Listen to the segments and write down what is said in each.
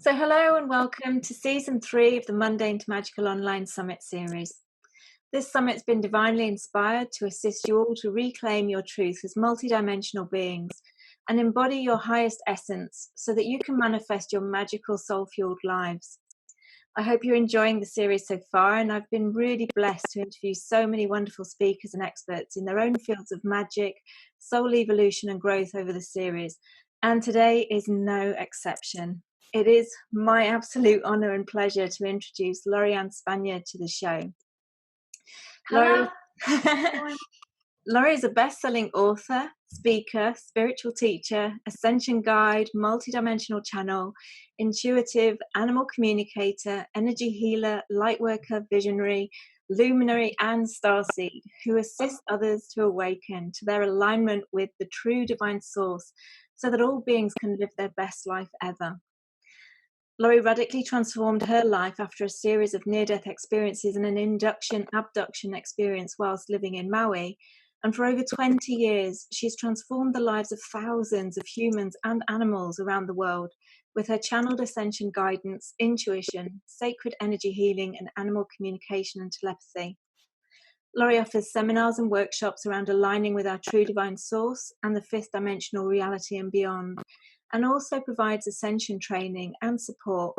So hello and welcome to Season 3 of the Mundane to Magical Online Summit series. This summit's been divinely inspired to assist you all to reclaim your truth as multidimensional beings and embody your highest essence so that you can manifest your magical soul-fueled lives. I hope you're enjoying the series so far, and I've been really blessed to interview so many wonderful speakers and experts in their own fields of magic, soul evolution and growth over the series, and today is no exception. It is my absolute honour and pleasure to introduce Lorianne Spagna to the show. Hello. Laurie is a best-selling author, speaker, spiritual teacher, Ascension guide, multidimensional channel, intuitive, animal communicator, energy healer, lightworker, visionary, luminary, and starseed, who assists others to awaken to their alignment with the true divine source so that all beings can live their best life ever. Laurie radically transformed her life after a series of near-death experiences and an abduction experience whilst living in Maui. And for over 20 years, she's transformed the lives of thousands of humans and animals around the world with her channeled ascension guidance, intuition, sacred energy healing, and animal communication and telepathy. Laurie offers seminars and workshops around aligning with our true divine source and the fifth dimensional reality and beyond, and also provides ascension training and support,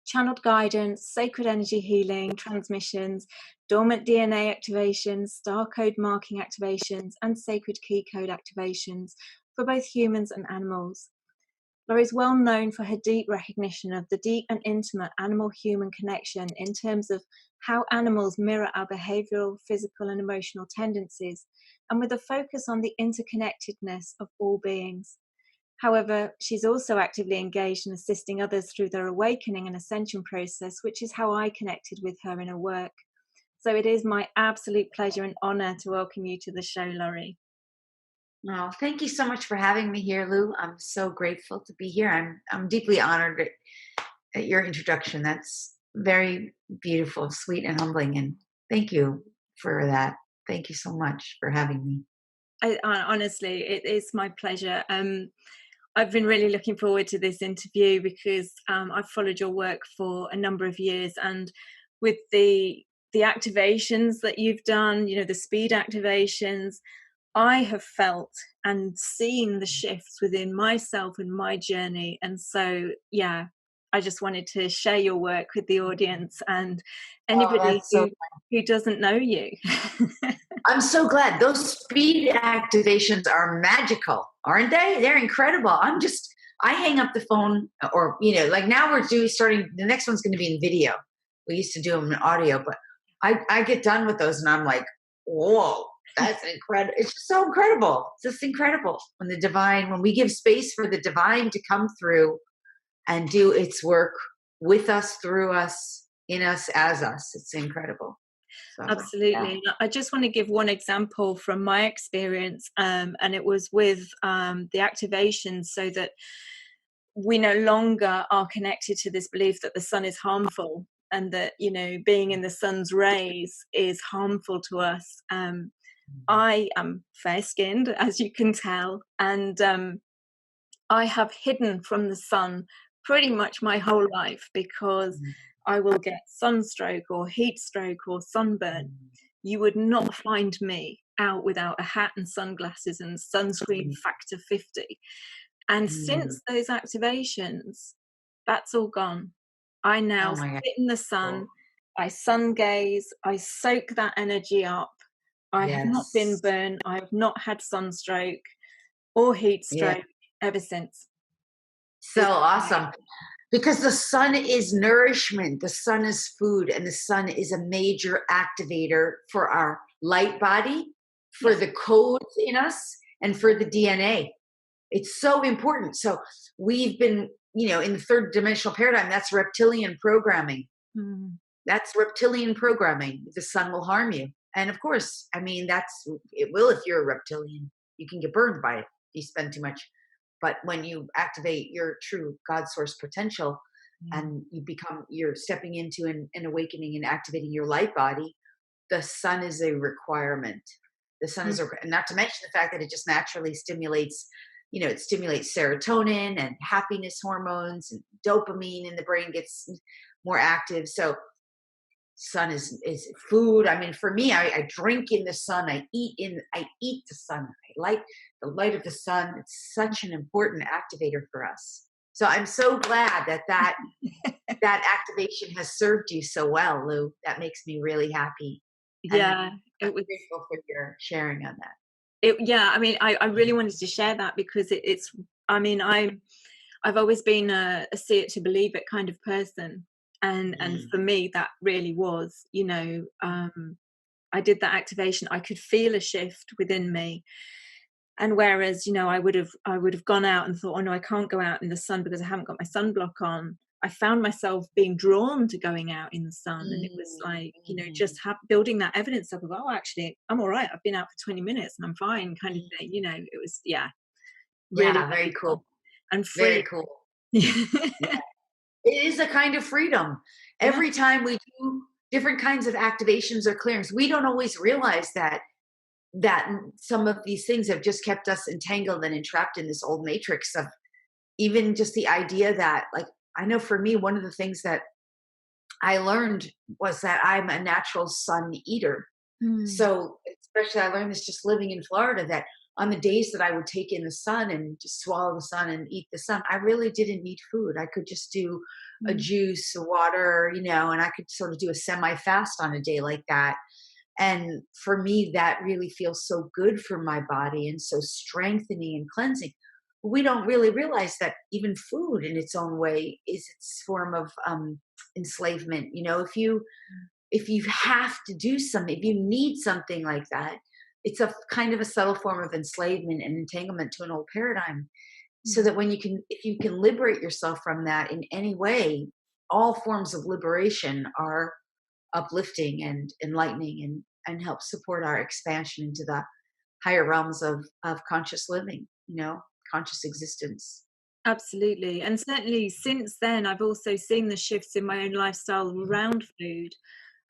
channeled guidance, sacred energy healing, transmissions, dormant DNA activations, star code marking activations, and sacred key code activations for both humans and animals. Laurie is well known for her deep recognition of the deep and intimate animal-human connection in terms of how animals mirror our behavioural, physical and emotional tendencies, and with a focus on the interconnectedness of all beings. However, she's also actively engaged in assisting others through their awakening and ascension process, which is how I connected with her in her work. So it is my absolute pleasure and honour to welcome you to the show, Laurie. Oh, thank you so much for having me here, Lou. I'm so grateful to be here. I'm deeply honored at your introduction. That's very beautiful, sweet, and humbling. And thank you for that. Thank you so much for having me. Honestly, it is my pleasure. I've been really looking forward to this interview because I've followed your work for a number of years, and with the activations that you've done, the speed activations, I have felt and seen the shifts within myself and my journey. And so, yeah, I just wanted to share your work with the audience and anybody who doesn't know you. I'm so glad. Those speed activations are magical, aren't they? They're incredible. I hang up the phone or, like now we're starting, the next one's going to be in video. We used to do them in audio, but I get done with those and I'm like, whoa, that's incredible. It's just so incredible. It's just incredible when we give space for the divine to come through and do its work with us, through us, in us, as us. It's incredible. So, absolutely. Yeah. I just want to give one example from my experience, and it was with the activation, so that we no longer are connected to this belief that the sun is harmful and that being in the sun's rays is harmful to us. I am fair-skinned, as you can tell, and I have hidden from the sun pretty much my whole life because I will get sunstroke or heat stroke or sunburn. You would not find me out without a hat and sunglasses and sunscreen factor 50. And since those activations, that's all gone. I now sit in the sun, I sun gaze, I soak that energy up. I have not been burned, I have not had sunstroke or heat stroke ever since. So awesome. Because the sun is nourishment, the sun is food, and the sun is a major activator for our light body, for the codes in us, and for the DNA. It's so important. So we've been, in the third dimensional paradigm, that's reptilian programming. That's reptilian programming. The sun will harm you. And of course, it will if you're a reptilian. You can get burned by it. You spend too much. But when you activate your true God source potential and you're stepping into an awakening and activating your light body, the sun is a requirement. The sun is, not to mention the fact that it just naturally stimulates it stimulates serotonin and happiness hormones, and dopamine in the brain gets more active. So sun is food. I mean, for me, I drink in the sun. I eat the sun. I like the light of the sun. It's such an important activator for us. So I'm so glad that activation has served you so well, Lou. That makes me really happy. Yeah, And it I'm was. grateful for your sharing on that. I mean, I really wanted to share that because it's. I mean, I've always been a see it to believe it kind of person, and for me that really was, I did that activation. I could feel a shift within me. And whereas, I would have gone out and thought, oh no, I can't go out in the sun because I haven't got my sunblock on. I found myself being drawn to going out in the sun. And it was like, just building that evidence up of, oh, actually, I'm all right. I've been out for 20 minutes and I'm fine kind of thing. It was, really very cool. And free. Very cool. Yeah. It is a kind of freedom. Every time we do different kinds of activations or clearings, we don't always realize that some of these things have just kept us entangled and entrapped in this old matrix of even just the idea that, like, I know for me, one of the things that I learned was that I'm a natural sun eater. So especially I learned this just living in Florida, that on the days that I would take in the sun and just swallow the sun and eat the sun, I really didn't need food. I could just do a juice, a water, and I could sort of do a semi-fast on a day like that. And for me, that really feels so good for my body and so strengthening and cleansing. We don't really realize that even food in its own way is its form of enslavement. If you have to do something, if you need something like that, it's a kind of a subtle form of enslavement and entanglement to an old paradigm. So that if you can liberate yourself from that in any way, all forms of liberation are uplifting and enlightening and help support our expansion into the higher realms of conscious living, conscious existence. Absolutely. And certainly since then, I've also seen the shifts in my own lifestyle around food.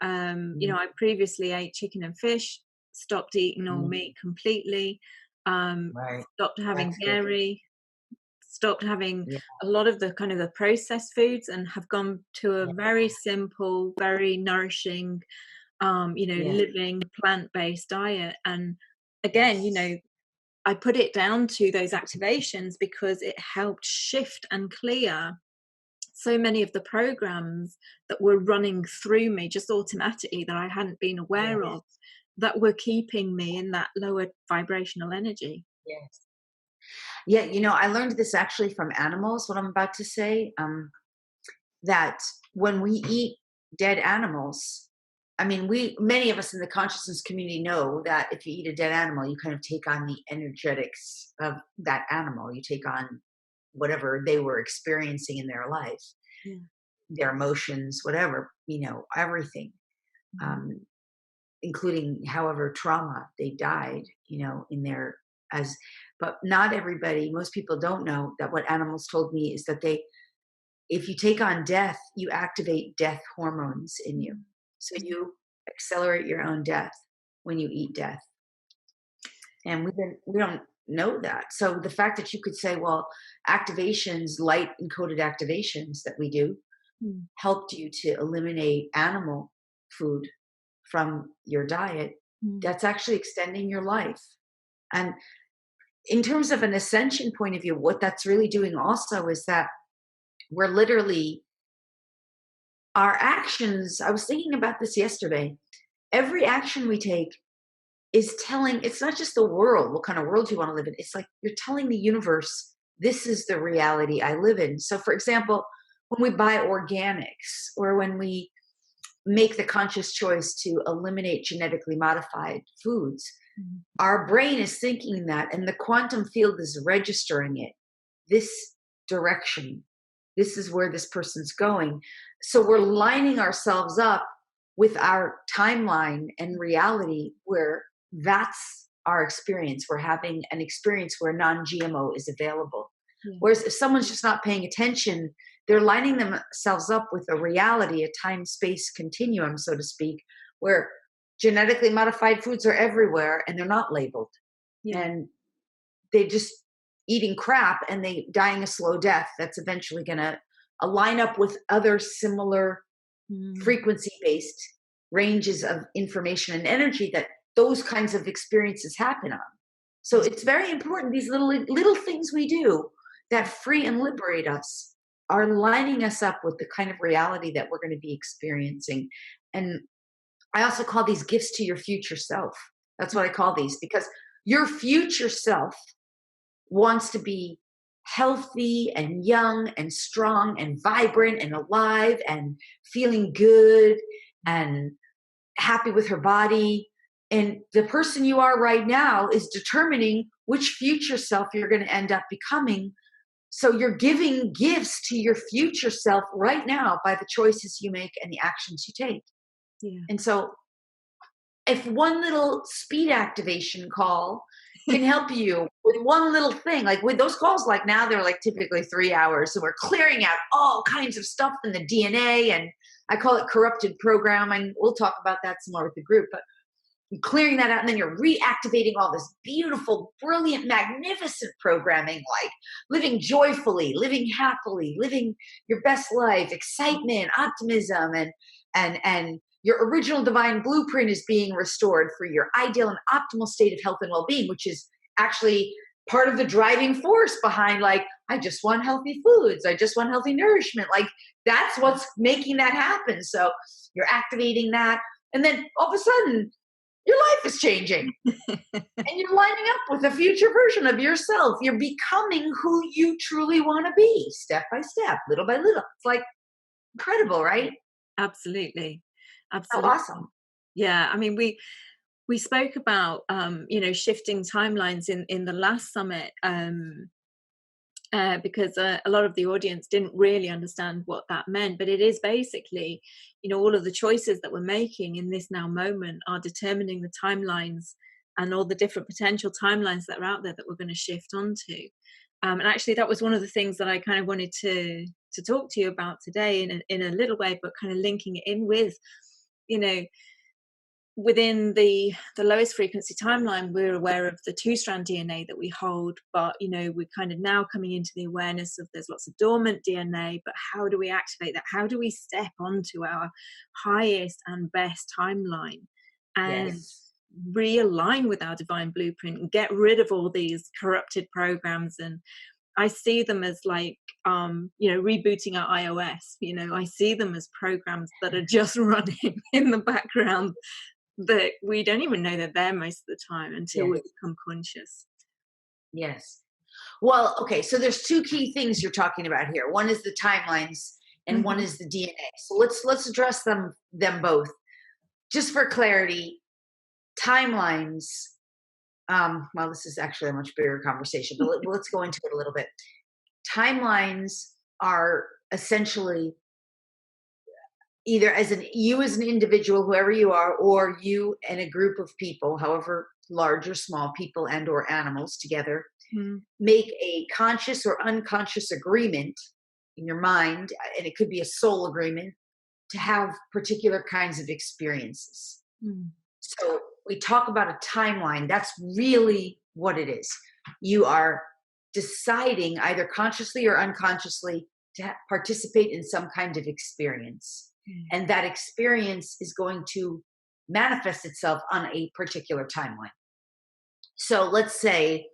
I previously ate chicken and fish, stopped eating all meat completely, Right. stopped having dairy, stopped having Yeah. a lot of the kind of the processed foods, and have gone to a very simple, very nourishing, living plant-based diet. And again, I put it down to those activations because it helped shift and clear so many of the programs that were running through me just automatically that I hadn't been aware of, that were keeping me in that lower vibrational energy. Yes. Yeah, I learned this actually from animals, what I'm about to say, that when we eat dead animals, I mean, many of us in the consciousness community know that if you eat a dead animal, you kind of take on the energetics of that animal. You take on whatever they were experiencing in their life, their emotions, whatever, everything, including however trauma they died, but not everybody, most people don't know that what animals told me is that if you take on death, you activate death hormones in you. So you accelerate your own death when you eat death. And we don't know that. So the fact that you could say, well, activations, light encoded activations that we do helped you to eliminate animal food from your diet, that's actually extending your life. And in terms of an ascension point of view, what that's really doing also is that we're literally, our actions, I was thinking about this yesterday, every action we take is telling, it's not just the world, what kind of world you want to live in. It's like you're telling the universe, this is the reality I live in. So for example, when we buy organics or when we make the conscious choice to eliminate genetically modified foods, our brain is thinking that, and the quantum field is registering it, this direction, this is where this person's going. So we're lining ourselves up with our timeline and reality where that's our experience. We're having an experience where non-GMO is available. Whereas if someone's just not paying attention, they're lining themselves up with a reality, a time-space continuum, so to speak, where genetically modified foods are everywhere and they're not labeled. And they just, eating crap and they dying a slow death, that's eventually going to line up with other similar frequency-based ranges of information and energy that those kinds of experiences happen on. So it's very important, these little things we do that free and liberate us are lining us up with the kind of reality that we're going to be experiencing. And I also call these gifts to your future self. That's what I call these, because your future self wants to be healthy and young and strong and vibrant and alive and feeling good and happy with her body. And the person you are right now is determining which future self you're going to end up becoming. So you're giving gifts to your future self right now by the choices you make and the actions you take. Yeah. And so if one little speed activation call can help you with one little thing, like with those calls, like now they're like typically 3 hours. So we're clearing out all kinds of stuff in the DNA, and I call it corrupted programming. We'll talk about that some more with the group, but you're clearing that out, and then you're reactivating all this beautiful, brilliant, magnificent programming, like living joyfully, living happily, living your best life, excitement, optimism, and your original divine blueprint is being restored for your ideal and optimal state of health and well-being, which is actually part of the driving force behind, like, I just want healthy foods. I just want healthy nourishment. Like, that's what's making that happen. So you're activating that. And then all of a sudden, your life is changing. And you're lining up with a future version of yourself. You're becoming who you truly want to be, step by step, little by little. It's like incredible, right? Absolutely. So Absolutely. awesome. Yeah. I mean, we spoke about, shifting timelines in the last summit, because a lot of the audience didn't really understand what that meant. But it is basically, all of the choices that we're making in this now moment are determining the timelines and all the different potential timelines that are out there that we're going to shift onto. And actually, that was one of the things that I kind of wanted to talk to you about today in a little way, but kind of linking it in with, within the lowest frequency timeline, we're aware of the 2-strand DNA that we hold, but we're kind of now coming into the awareness of there's lots of dormant DNA, but how do we activate that? How do we step onto our highest and best timeline and realign with our divine blueprint and get rid of all these corrupted programs? And I see them as like, rebooting our iOS. I see them as programs that are just running in the background that we don't even know they're there most of the time until we become conscious. Yes. Well, okay. So there's 2 key things you're talking about here. One is the timelines, and one is the DNA. So let's address them both. Just for clarity, timelines. Well, this is actually a much bigger conversation, but let's go into it a little bit. Timelines are essentially either you as an individual, whoever you are, or you and a group of people, however large or small, people and or animals together, make a conscious or unconscious agreement in your mind, and it could be a soul agreement, to have particular kinds of experiences. So we talk about a timeline. That's really what it is. You are deciding either consciously or unconsciously to participate in some kind of experience. And that experience is going to manifest itself on a particular timeline. So let's say,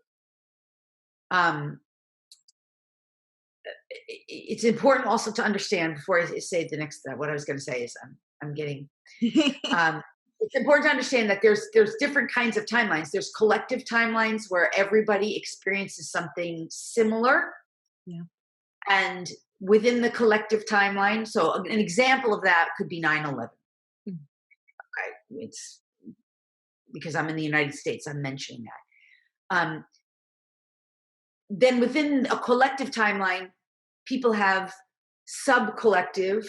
it's important also to understand, before I say the next, what I was going to say is I'm getting, it's important to understand that there's different kinds of timelines. There's collective timelines where everybody experiences something similar. Yeah. And within the collective timeline, so an example of that could be 9/11. Okay, it's because I'm in the United States, I'm mentioning that. Then within a collective timeline, people have sub-collective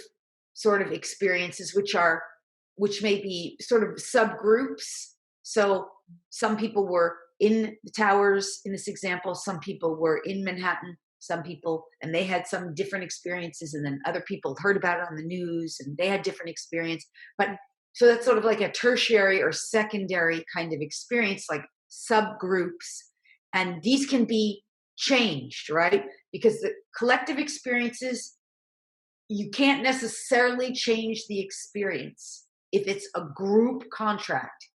sort of experiences, which may be sort of subgroups. So some people were in the towers in this example, some people were in Manhattan, some people, and they had some different experiences, and then other people heard about it on the news and they had different experience. But so that's sort of like a tertiary or secondary kind of experience, like subgroups. And these can be changed, right? Because the collective experiences, you can't necessarily change the experience if it's a group contract.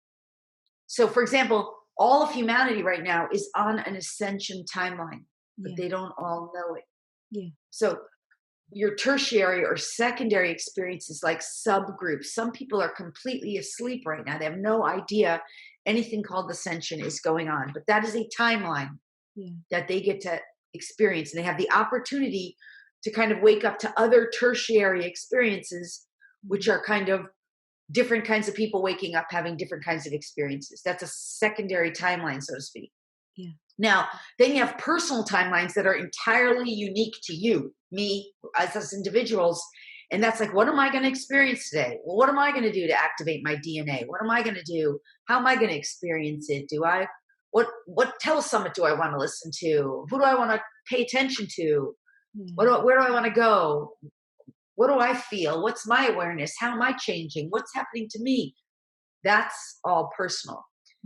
So, for example, all of humanity right now is on an ascension timeline, but they don't all know it. Yeah. So your tertiary or secondary experiences, like subgroups, some people are completely asleep right now. They have no idea anything called ascension is going on, but that is a timeline that they get to experience. And they have the opportunity to kind of wake up to other tertiary experiences, which are kind of different kinds of people waking up, having different kinds of experiences. That's a secondary timeline, so to speak. Yeah. Now, then you have personal timelines that are entirely unique to you, me, as individuals. And that's like, what am I going to experience today? Well, what am I going to do to activate my DNA? What am I going to do? How am I going to experience it? What telesummit do I want to listen to? Who do I want to pay attention to? Where do I want to go? What do I feel? What's my awareness? How am I changing? What's happening to me? That's all personal.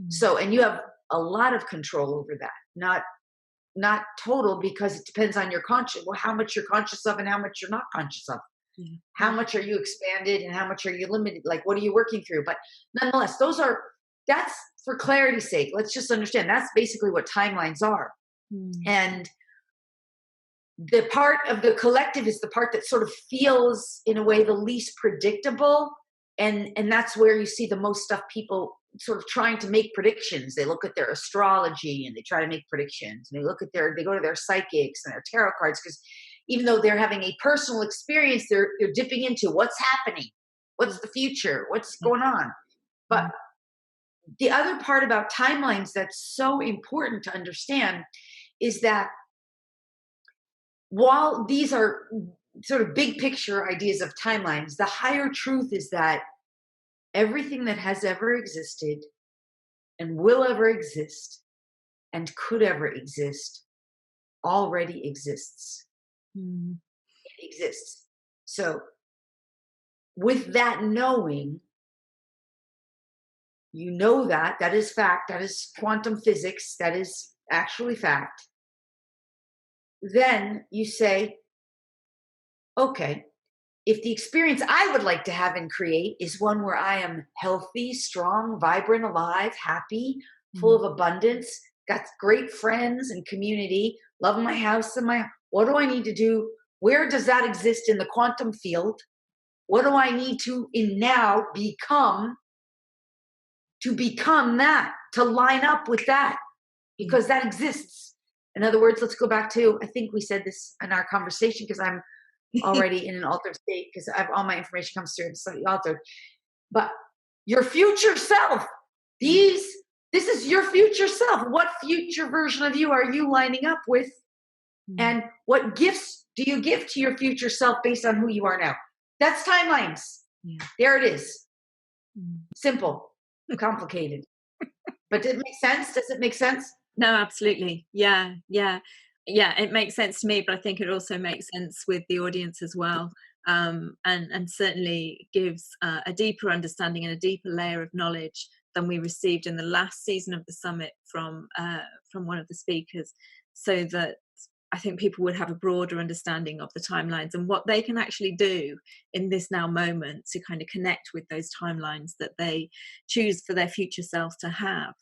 So, and you have a lot of control over that, not total, because it depends on your conscious, well, how much you're conscious of and how much you're not conscious of. How much are you expanded and how much are you limited? Like, what are you working through? But nonetheless, that's for clarity's sake. Let's just understand that's basically what timelines are. And the part of the collective is the part that sort of feels in a way the least predictable. And that's where you see the most stuff, people sort of trying to make predictions. They look at their astrology and they try to make predictions. And they go to their psychics and their tarot cards, because even though they're having a personal experience, they're dipping into what's happening, what's the future, what's going on. But the other part about timelines that's so important to understand is that while these are sort of big picture ideas of timelines, the higher truth is that everything that has ever existed and will ever exist and could ever exist already exists. It exists. So with that knowing, you know that is fact, that is quantum physics, that is actually fact. Then you say, okay, if the experience I would like to have and create is one where I am healthy, strong, vibrant, alive, happy, full of abundance, got great friends and community, love my house and what do I need to do? Where does that exist in the quantum field? What do I need to now become to become that, to line up with that? Because that exists. In other words, let's go back to, I think we said this in our conversation, because I'm already in an altered state, because all my information comes through slightly altered. But your future self, this is your future self. What future version of you are you lining up with? And what gifts do you give to your future self based on who you are now? That's timelines. There it is. Simple, complicated. But did it make sense? Does it make sense? No, absolutely. Yeah. It makes sense to me, but I think it also makes sense with the audience as well, and certainly gives a deeper understanding and a deeper layer of knowledge than we received in the last season of the summit from one of the speakers, so that I think people would have a broader understanding of the timelines and what they can actually do in this now moment to kind of connect with those timelines that they choose for their future selves to have.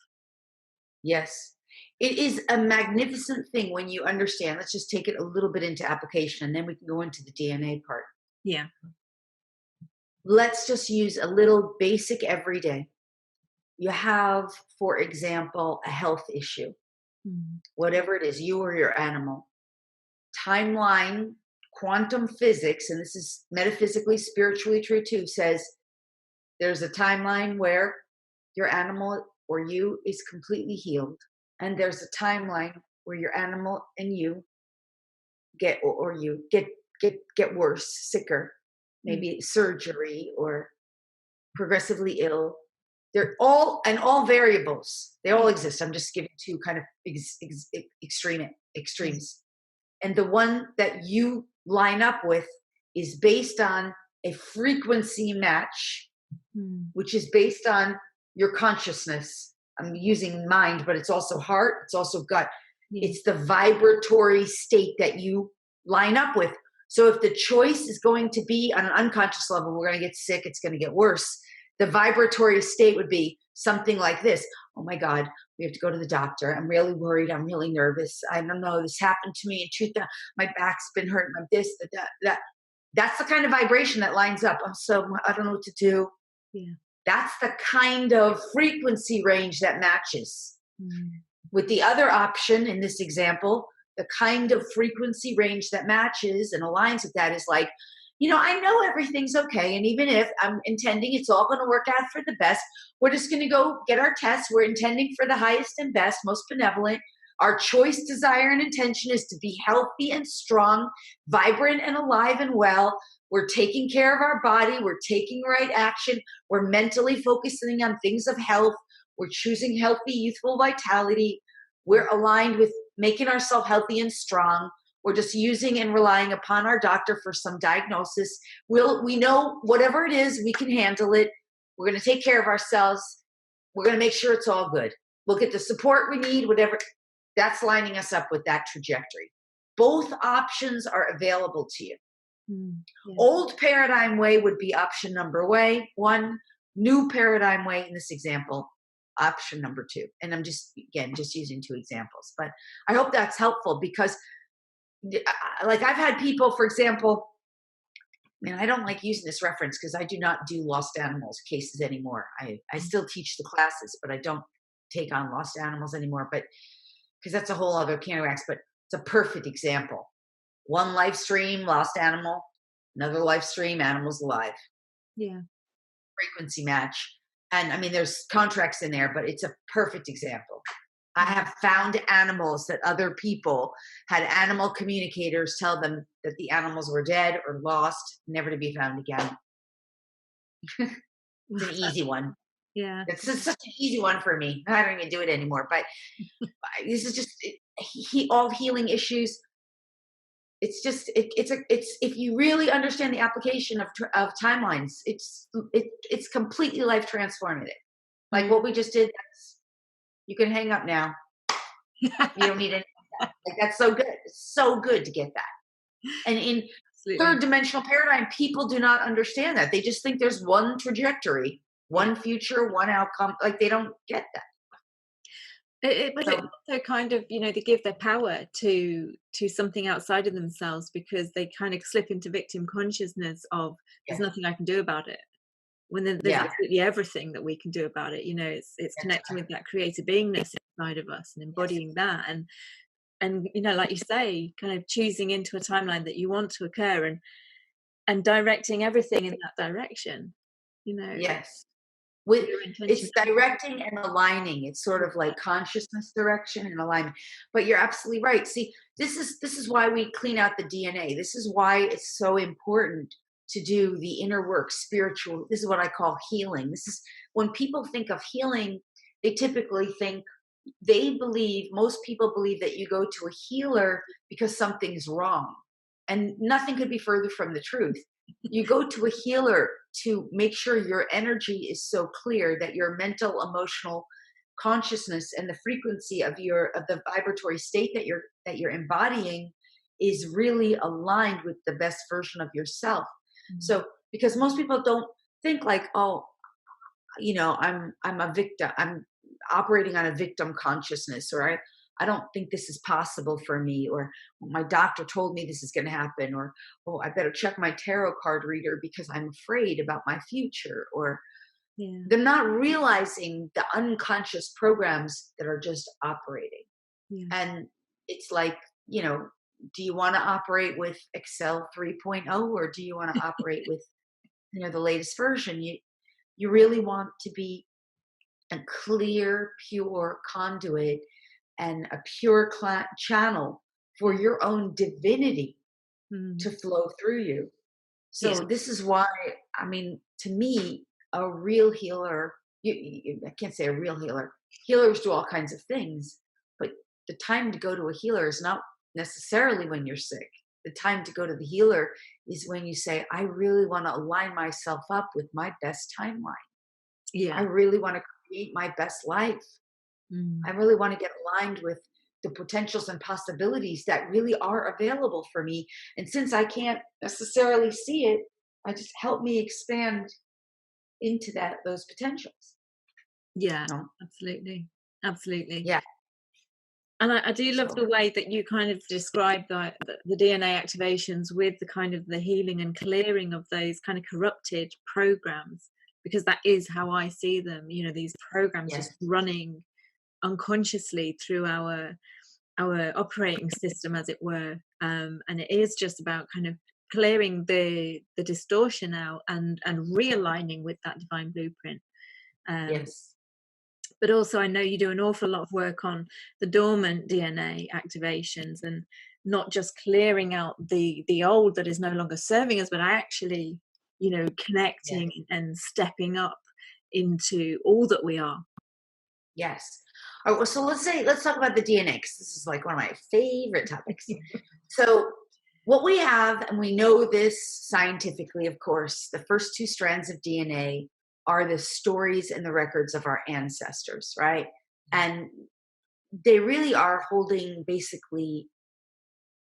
Yes. It is a magnificent thing when you understand. Let's just take it a little bit into application, and then we can go into the DNA part. Yeah. Let's just use a little basic everyday. You have, for example, a health issue, whatever it is, you or your animal. Timeline, quantum physics, and this is metaphysically, spiritually true too, says there's a timeline where your animal or you is completely healed. And there's a timeline where your animal and you get worse, sicker, maybe surgery or progressively ill. They're all variables. They all exist. I'm just giving two kind of extremes. And the one that you line up with is based on a frequency match, which is based on your consciousness. I'm using mind, but it's also heart, it's also gut. It's the vibratory state that you line up with. So if the choice is going to be on an unconscious level, we're going to get sick, it's going to get worse. The vibratory state would be something like this. Oh my God, we have to go to the doctor. I'm really worried. I'm really nervous. I don't know. This happened to me in 2000. My back's been hurting. My this, that. That's the kind of vibration that lines up. I don't know what to do. Yeah. That's the kind of frequency range that matches. With the other option in this example, the kind of frequency range that matches and aligns with that is like, I know everything's okay. And even if I'm intending it's all going to work out for the best, we're just going to go get our tests. We're intending for the highest and best, most benevolent. Our choice, desire, and intention is to be healthy and strong, vibrant and alive and well. We're taking care of our body. We're taking right action. We're mentally focusing on things of health. We're choosing healthy, youthful vitality. We're aligned with making ourselves healthy and strong. We're just using and relying upon our doctor for some diagnosis. We know whatever it is, we can handle it. We're going to take care of ourselves. We're going to make sure it's all good. We'll get the support we need, whatever. That's lining us up with that trajectory. Both options are available to you. Old paradigm way would be option number one. New paradigm way in this example, option number two. And I'm just using two examples. But I hope that's helpful because like I've had people, for example, I don't like using this reference because I do not do lost animals cases anymore. I still teach the classes, but I don't take on lost animals anymore. But because that's a whole other can of wax, but it's a perfect example. One live stream, lost animal, another live stream, animals alive. Yeah. Frequency match. And there's contracts in there, but it's a perfect example. I have found animals that other people had animal communicators tell them that the animals were dead or lost, never to be found again. It's an easy one. Yeah. It's such an easy one for me. I don't even do it anymore, but this is just all healing issues. It's just, it's if you really understand the application of timelines, it's completely life transformative. Like what we just did, you can hang up now. You don't need any. Like that's so good. It's so good to get that. And in third dimensional paradigm, people do not understand that. They just think there's one trajectory, one future, one outcome. Like they don't get that. But it also kind of, they give their power to something outside of themselves because they kind of slip into victim consciousness of there's nothing I can do about it. When there's absolutely everything that we can do about it, it's connecting with that creator beingness inside of us and embodying that, and like you say, kind of choosing into a timeline that you want to occur and directing everything in that direction. Yes. It's directing and aligning. It's sort of like consciousness direction and alignment. But you're absolutely right. See, this is why we clean out the DNA. This is why it's so important to do the inner work, spiritual. This is what I call healing. This is when people think of healing, they typically most people believe that you go to a healer because something's wrong. And nothing could be further from the truth. You go to a healer to make sure your energy is so clear that your mental, emotional consciousness and the frequency of the vibratory state that you're embodying is really aligned with the best version of yourself. Mm-hmm. So, because most people don't think like, I'm a victim. I'm operating on a victim consciousness, or I don't think this is possible for me, or my doctor told me this is going to happen, or I better check my tarot card reader because I'm afraid about my future, or they're not realizing the unconscious programs that are just operating. Yeah. And it's like, do you want to operate with Excel 3.0 or do you want to operate with, the latest version? You really want to be a clear, pure conduit and a pure channel for your own divinity to flow through you. So this is why, to me, a real healer, I can't say a real healer. Healers do all kinds of things, but the time to go to a healer is not necessarily when you're sick. The time to go to the healer is when you say, I really want to align myself up with my best timeline. Yeah. I really want to create my best life. I really want to get aligned with the potentials and possibilities that really are available for me. And since I can't necessarily see it, I just help me expand into those potentials. Yeah, You know? absolutely. Yeah. And I do love So, the way that you kind of describe the DNA activations with the kind of the healing and clearing of those kind of corrupted programs, because that is how I see them. You know, these programs yes. just running unconsciously through our operating system, as it were, and it is just about kind of clearing the distortion out and realigning with that divine blueprint. Yes. But also, I know you do an awful lot of work on the dormant DNA activations, and not just clearing out the old that is no longer serving us, but actually, you know, Yes. connecting and stepping up into all that we are. Yes. All right, well, so let's talk about the DNA, because this is like one of my favorite topics. So what we have, and we know this scientifically, of course, the first two strands of DNA are the stories and the records of our ancestors, right? And they really are holding, basically,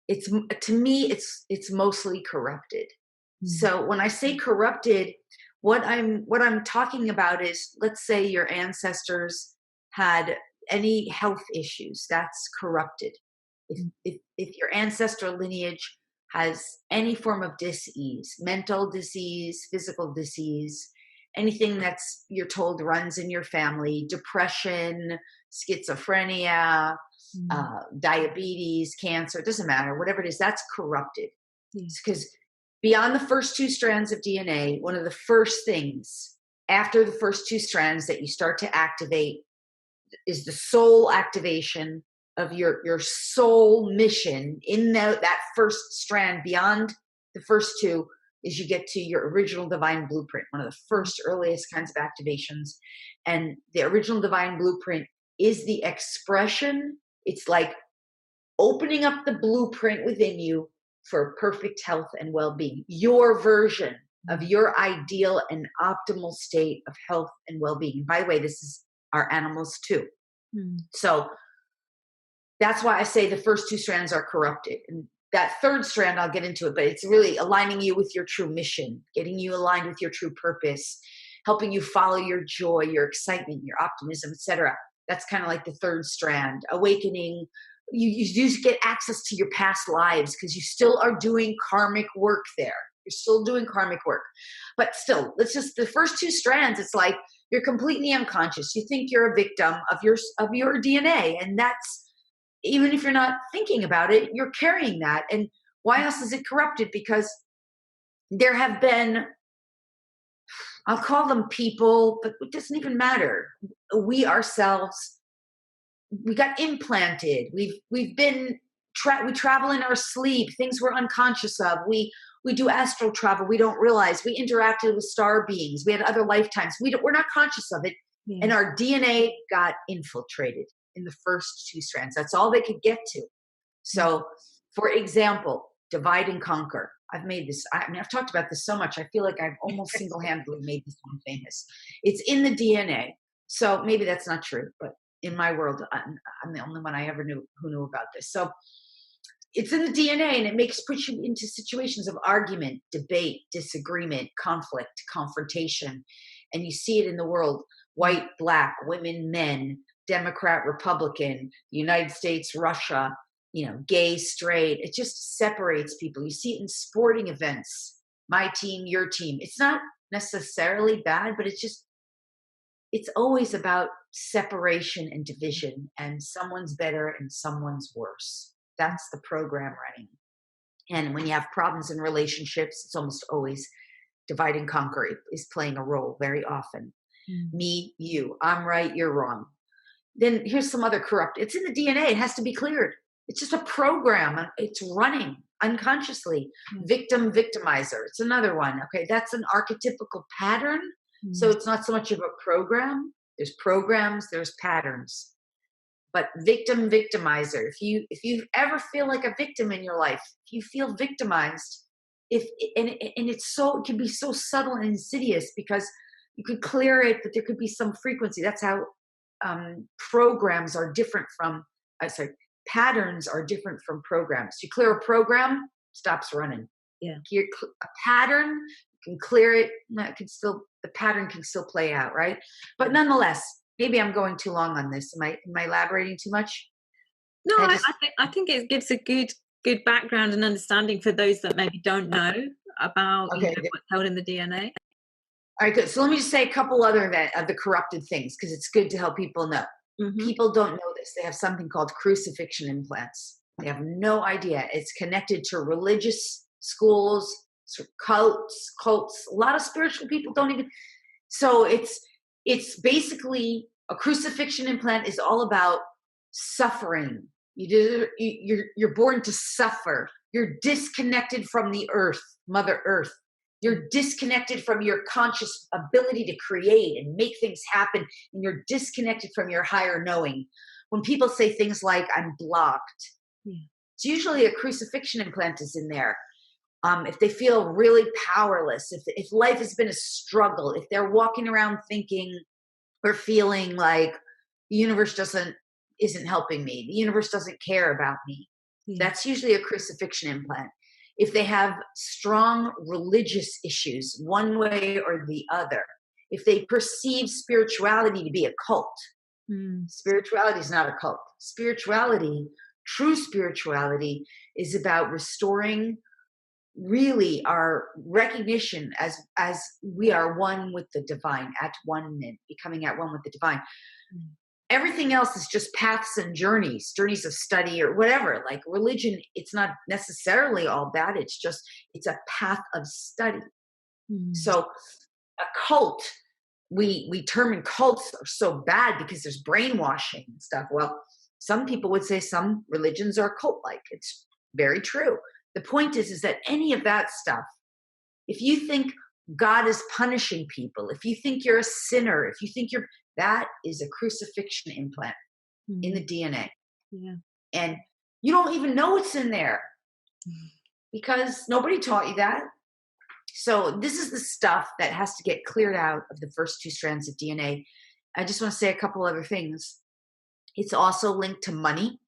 it's, to me, it's mostly corrupted. So when I say corrupted, what I'm talking about is, let's say your ancestors had any health issues, that's corrupted. If your ancestral lineage has any form of disease, mental disease, physical disease, anything that's, you're told, runs in your family, depression, schizophrenia, diabetes, cancer, it doesn't matter, whatever it is, that's corrupted. Because beyond the first two strands of DNA, one of the first things after the first two strands that you start to activate is the soul activation of your soul mission. In that first strand, beyond the first two, is you get to your original divine blueprint, one of the first earliest kinds of activations. And the original divine blueprint is the expression. It's like opening up the blueprint within you for perfect health and well-being, your version of your ideal and optimal state of health and well-being. By the way, this is our animals too. So that's why I say the first two strands are corrupted. And that third strand, I'll get into it, but it's really aligning you with your true mission, getting you aligned with your true purpose, helping you follow your joy, your excitement, your optimism, etc. That's kind of like the third strand. Awakening. You just get access to your past lives, because you still are doing karmic work there. You're still doing karmic work. But still, the first two strands, it's like you're completely unconscious. You think you're a victim of your DNA. And that's, even if you're not thinking about it, you're carrying that. And why else is it corrupted? Because there have been, I'll call them people, but it doesn't even matter. We ourselves, we got implanted. We travel in our sleep, things we're unconscious of. We do astral travel. We don't realize. We interacted with star beings. We had other lifetimes. We're not conscious of it. And our DNA got infiltrated in the first two strands. That's all they could get to. So, for example, divide and conquer. I've made this, I've talked about this so much, I feel like I've almost single-handedly made this one famous. It's in the DNA. So maybe that's not true, but in my world, I'm the only one I ever knew who knew about this. So it's in the DNA, and it puts you into situations of argument, debate, disagreement, conflict, confrontation. And you see it in the world: white, black, women, men, Democrat, Republican, United States, Russia, gay, straight. It just separates people. You see it in sporting events, my team, your team. It's not necessarily bad, but it's always about separation and division, and someone's better and someone's worse. That's the program running. And when you have problems in relationships, it's almost always divide and conquer is playing a role very often. Me, you, I'm right, you're wrong. Then here's some other corrupt. It's in the DNA. It has to be cleared. It's just a program. It's running unconsciously. Victim, victimizer. It's another one. Okay, that's an archetypical pattern. So it's not so much of a program. There's programs, there's patterns. But victim, victimizer. If you ever feel like a victim in your life, if you feel victimized, and it can be so subtle and insidious, because you could clear it, but there could be some frequency. That's how programs are different from, patterns are different from programs. You clear a program, stops running. Yeah. A pattern, you can clear it. The pattern can still play out, right? But nonetheless, maybe I'm going too long on this. Am I elaborating too much? No, I think it gives a good background and understanding for those that maybe don't know about what's held in the DNA. All right, good. So let me just say a couple other of the corrupted things, because it's good to help people know. Mm-hmm. People don't know this. They have something called crucifixion implants. They have no idea. It's connected to religious schools, cults. A lot of spiritual people don't even. So it's basically a crucifixion implant is all about suffering. You're born to suffer. You're disconnected from the earth, Mother Earth. You're disconnected from your conscious ability to create and make things happen, and you're disconnected from your higher knowing. When people say things like, I'm blocked, it's usually a crucifixion implant is in there. If they feel really powerless, if life has been a struggle, if they're walking around thinking or feeling like the universe isn't helping me, the universe doesn't care about me, that's usually a crucifixion implant. If they have strong religious issues, one way or the other, if they perceive spirituality to be a cult, spirituality is not a cult. True spirituality, is about restoring really our recognition as we are one with the divine, at one, becoming at one with the divine. Everything else is just paths and journeys of study or whatever. Like religion, it's not necessarily all bad. It's a path of study. So a cult, we term cults are so bad because there's brainwashing and stuff. Well, some people would say some religions are cult-like. It's very true. The point is that any of that stuff, if you think God is punishing people, if you think you're a sinner, if you think that is a crucifixion implant in the DNA. Yeah. And you don't even know it's in there because nobody taught you that. So this is the stuff that has to get cleared out of the first two strands of DNA. I just want to say a couple other things. It's also linked to money.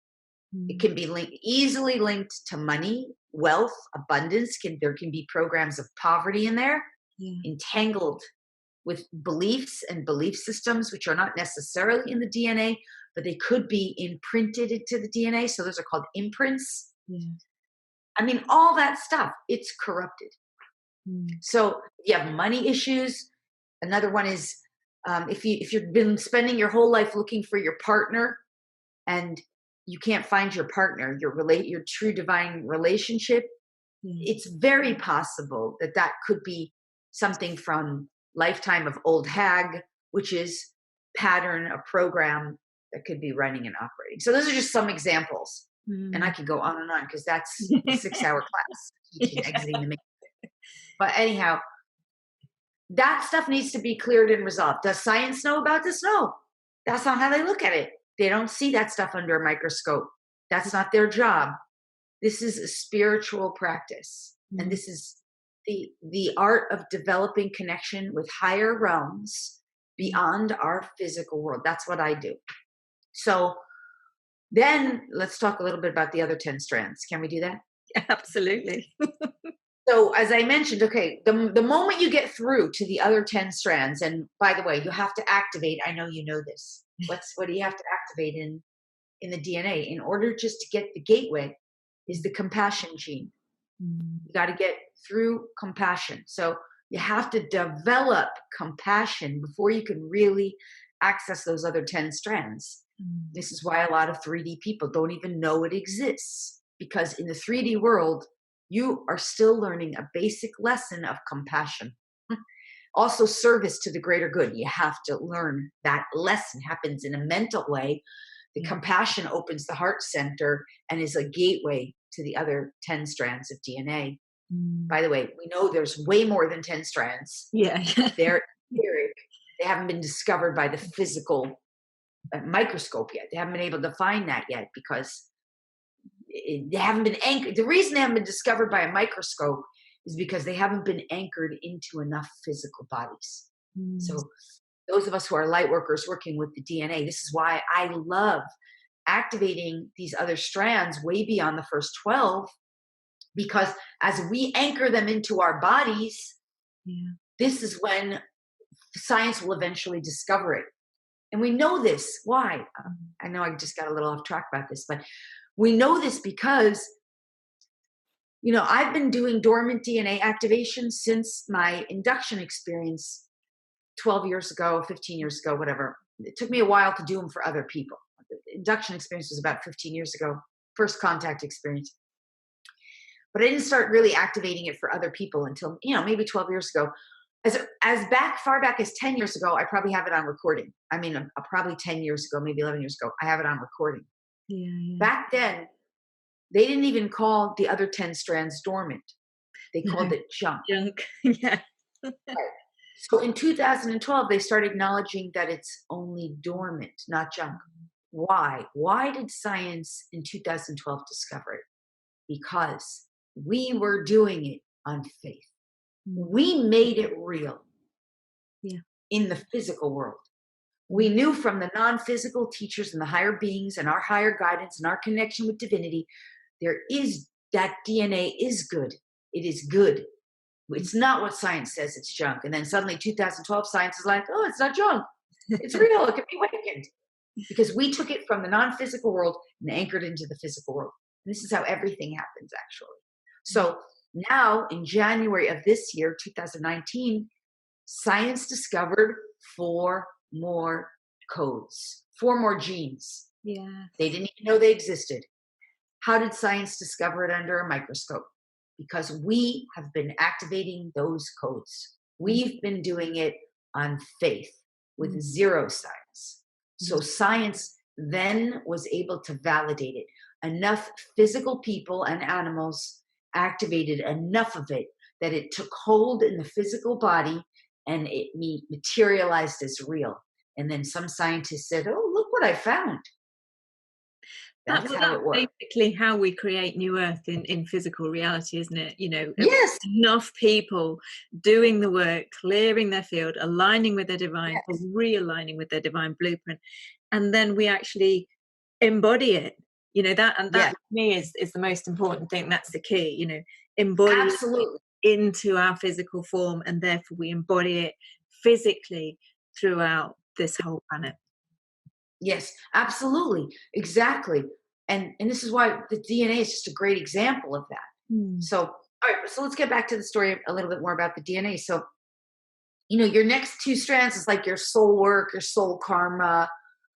It can be easily linked to money, wealth, abundance. There can be programs of poverty in there, entangled with beliefs and belief systems, which are not necessarily in the DNA, but they could be imprinted into the DNA. So those are called imprints. I mean, all that stuff, it's corrupted. So you have money issues. Another one is if you've been spending your whole life looking for your partner and you can't find your partner, your true divine relationship, it's very possible that could be something from lifetime of old hag, which is pattern, a program that could be running and operating. So those are just some examples. And I could go on and on because that's a 6-hour class, teaching, exiting the matrix. But anyhow, that stuff needs to be cleared and resolved. Does science know about this? No, that's not how they look at it. They don't see that stuff under a microscope. That's not their job. This is a spiritual practice. And this is the art of developing connection with higher realms beyond our physical world. That's what I do. So then let's talk a little bit about the other 10 strands. Can we do that? Absolutely. So as I mentioned, okay, the moment you get through to the other 10 strands, and by the way, you have to activate, I know you know this. What do you have to activate in the DNA in order just to get the gateway is the compassion gene. You got to get through compassion. So you have to develop compassion before you can really access those other 10 strands. This is why a lot of 3D people don't even know it exists, because in the 3D world, you are still learning a basic lesson of compassion. Also, service to the greater good. You have to learn that lesson. Happens in a mental way. The compassion opens the heart center and is a gateway to the other 10 strands of DNA. By the way, we know there's way more than 10 strands. Yeah. They're etheric. They haven't been discovered by the physical microscope yet. They haven't been able to find that yet because they haven't been anchored. The reason they haven't been discovered by a microscope is because they haven't been anchored into enough physical bodies. So those of us who are light workers working with the DNA, this is why I love activating these other strands way beyond the first 12, because as we anchor them into our bodies, this is when science will eventually discover it. And we know this. Why? I know I just got a little off track about this, but we know this because, you know, I've been doing dormant DNA activation since my induction experience 12 years ago, 15 years ago, whatever. It took me a while to do them for other people. The induction experience was about 15 years ago, first contact experience. But I didn't start really activating it for other people until, you know, maybe 12 years ago. As far back as 10 years ago, I probably have it on recording. I mean, probably 10 years ago, maybe 11 years ago, I have it on recording. Back then, they didn't even call the other 10 strands dormant. They called it junk. Yeah. Right. So in 2012, they started acknowledging that it's only dormant, not junk. Why? Why did science in 2012 discover it? Because we were doing it on faith. We made it real in the physical world. We knew from the non-physical teachers and the higher beings and our higher guidance and our connection with divinity, that DNA is good. It is good. It's not what science says it's junk. And then suddenly 2012 science is like, oh, it's not junk. It's real. It can be awakened. Because we took it from the non-physical world and anchored into the physical world. And this is how everything happens, actually. So now in January of this year, 2019, science discovered 4 more codes, 4 more genes. Yeah. They didn't even know they existed. How did science discover it under a microscope? Because we have been activating those codes. We've been doing it on faith with zero science. So science then was able to validate it. Enough physical people and animals activated enough of it that it took hold in the physical body and it materialized as real. And then some scientists said, oh, look what I found. That's how it works. Basically how we create new earth in physical reality, isn't it? You know, yes. Enough people doing the work, clearing their field, aligning with their divine, or realigning with their divine blueprint. And then we actually embody it. You know, that to me is the most important thing. That's the key, you know, embody it into our physical form, and therefore we embody it physically throughout this whole planet. Yes, absolutely. Exactly. And this is why the DNA is just a great example of that. So, all right, so let's get back to the story a little bit more about the DNA. So, you know, your next 2 strands is like your soul work, your soul karma.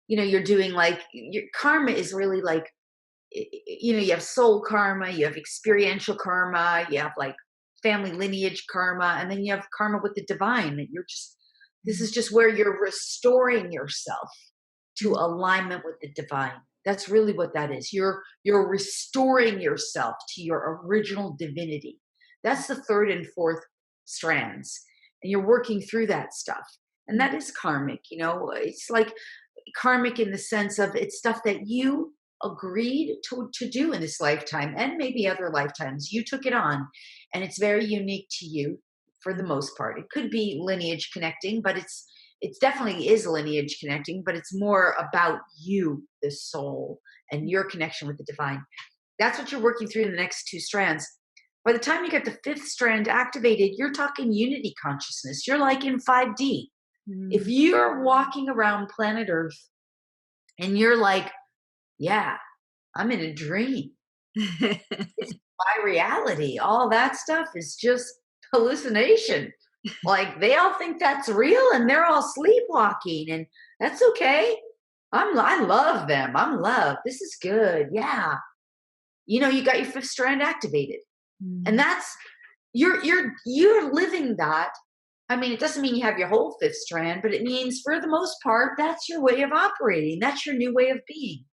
You know, you're doing like, your karma is really like, you know, you have soul karma, you have experiential karma, you have like family lineage karma, and then you have karma with the divine. That you're just, this is just where you're restoring yourself to alignment with the divine. That's really what that is. You're restoring yourself to your original divinity. That's the 3rd and 4th strands. And you're working through that stuff. And that is karmic, you know. It's like karmic in the sense of it's stuff that you agreed to do in this lifetime and maybe other lifetimes. You took it on, and it's very unique to you for the most part. It could be lineage connecting, but it definitely is lineage connecting, but it's more about you, the soul, and your connection with the divine. That's what you're working through in the next 2 strands. By the time you get the 5th strand activated, you're talking unity consciousness. You're like in 5D. If you're walking around planet Earth and you're like, yeah, I'm in a dream. It's my reality. All that stuff is just hallucination. Like they all think that's real and they're all sleepwalking, and that's okay. I love them. I'm love. This is good. Yeah. You know, you got your 5th strand activated. And that's you're living that. I mean, it doesn't mean you have your whole 5th strand, but it means for the most part, that's your way of operating. That's your new way of being.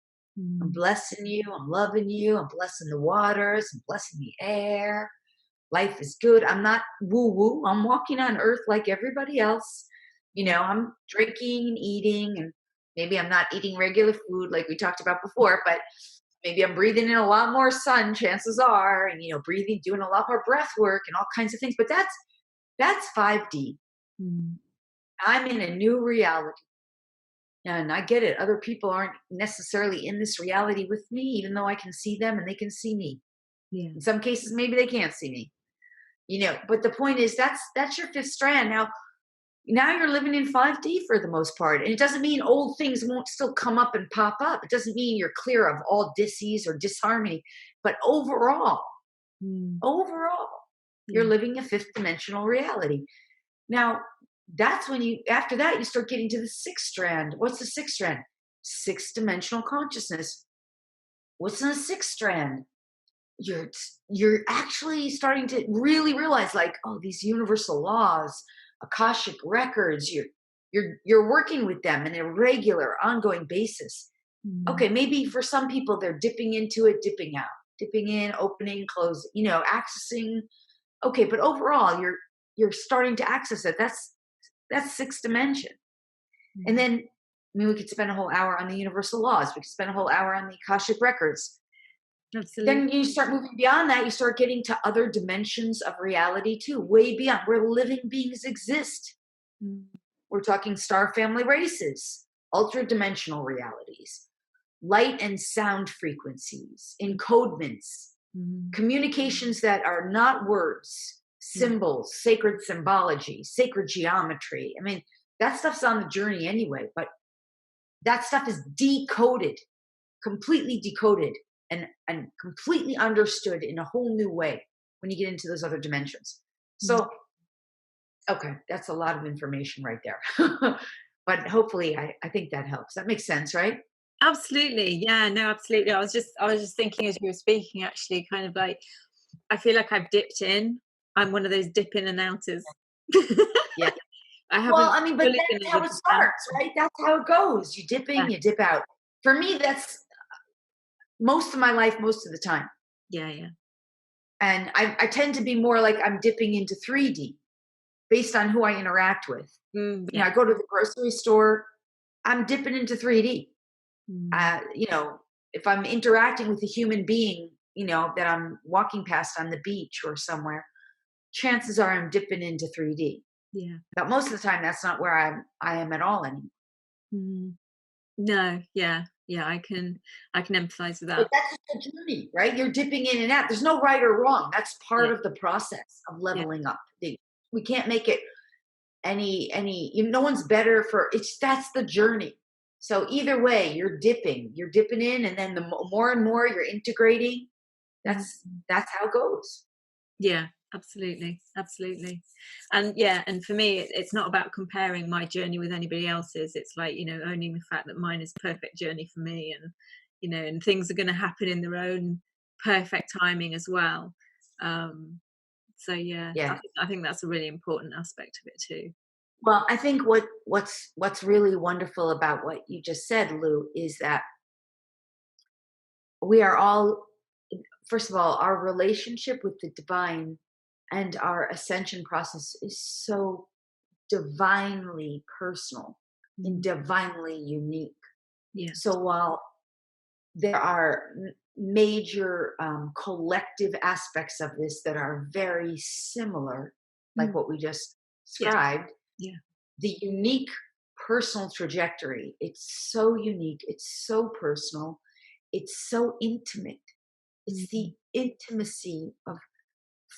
I'm blessing you. I'm loving you. I'm blessing the waters. I'm blessing the air. Life is good. I'm not woo-woo. I'm walking on earth like everybody else. You know, I'm drinking and eating, and maybe I'm not eating regular food like we talked about before, but maybe I'm breathing in a lot more sun, chances are, and, you know, doing a lot more breath work and all kinds of things. But that's 5D. I'm in a new reality. And I get it. Other people aren't necessarily in this reality with me, even though I can see them and they can see me. Yeah. In some cases, maybe they can't see me. But the point is that's your fifth strand. Now you're living in 5D for the most part. And it doesn't mean old things won't still come up and pop up. It doesn't mean you're clear of all dis-ease or disharmony. But overall, you're living a fifth dimensional reality. Now, that's when after that, you start getting to the sixth strand. What's the sixth strand? Sixth dimensional consciousness. What's in the sixth strand? You're actually starting to really realize, like, oh, these universal laws, Akashic records, you're working with them in a regular, ongoing basis. Okay, maybe for some people they're dipping into it, dipping out, dipping in, opening, closing, accessing. Okay, but overall you're starting to access it. That's sixth dimension. And then we could spend a whole hour on the universal laws. We could spend a whole hour on the Akashic records. Absolutely. Then you start moving beyond that. You start getting to other dimensions of reality too, way beyond where living beings exist. We're talking star family races, ultra dimensional realities, light and sound frequencies, encodements, communications that are not words, symbols, sacred symbology, sacred geometry. I mean, that stuff's on the journey anyway, but that stuff is decoded, completely decoded and completely understood in a whole new way when you get into those other dimensions. So, okay, that's a lot of information right there. But hopefully I think that helps. That makes sense, right? Absolutely. Yeah, no, absolutely. I was just thinking as you were speaking, actually, kind of like, I feel like I've dipped in. I'm one of those dip in and outers. Yeah. I haven't. Well, I mean, but that's how it starts, right? That's how it goes. You dip in, you dip out. For me, that's most of my life, most of the time. Yeah. And I tend to be more like I'm dipping into 3D based on who I interact with. I go to the grocery store, I'm dipping into 3D. If I'm interacting with a human being, that I'm walking past on the beach or somewhere, chances are I'm dipping into 3D. Yeah. But most of the time, that's not where I am at all anymore. No, yeah, I can empathize with that. But that's the journey, right? You're dipping in and out. There's no right or wrong. That's part of the process of leveling up. We can't make it no one's better that's the journey. So either way, you're dipping in, and then the more and more you're integrating, that's how it goes. Yeah, absolutely. And for me, it's not about comparing my journey with anybody else's. It's like, owning the fact that mine is perfect journey for me, and and things are going to happen in their own perfect timing as well. So I think that's a really important aspect of it too. Well, I think what's really wonderful about what you just said, Lou, is that we are all, first of all, our relationship with the divine and our ascension process is so divinely personal and divinely unique. Yeah. So while there are major collective aspects of this that are very similar, like what we just described, the unique personal trajectory, it's so unique, it's so personal, it's so intimate. It's the intimacy of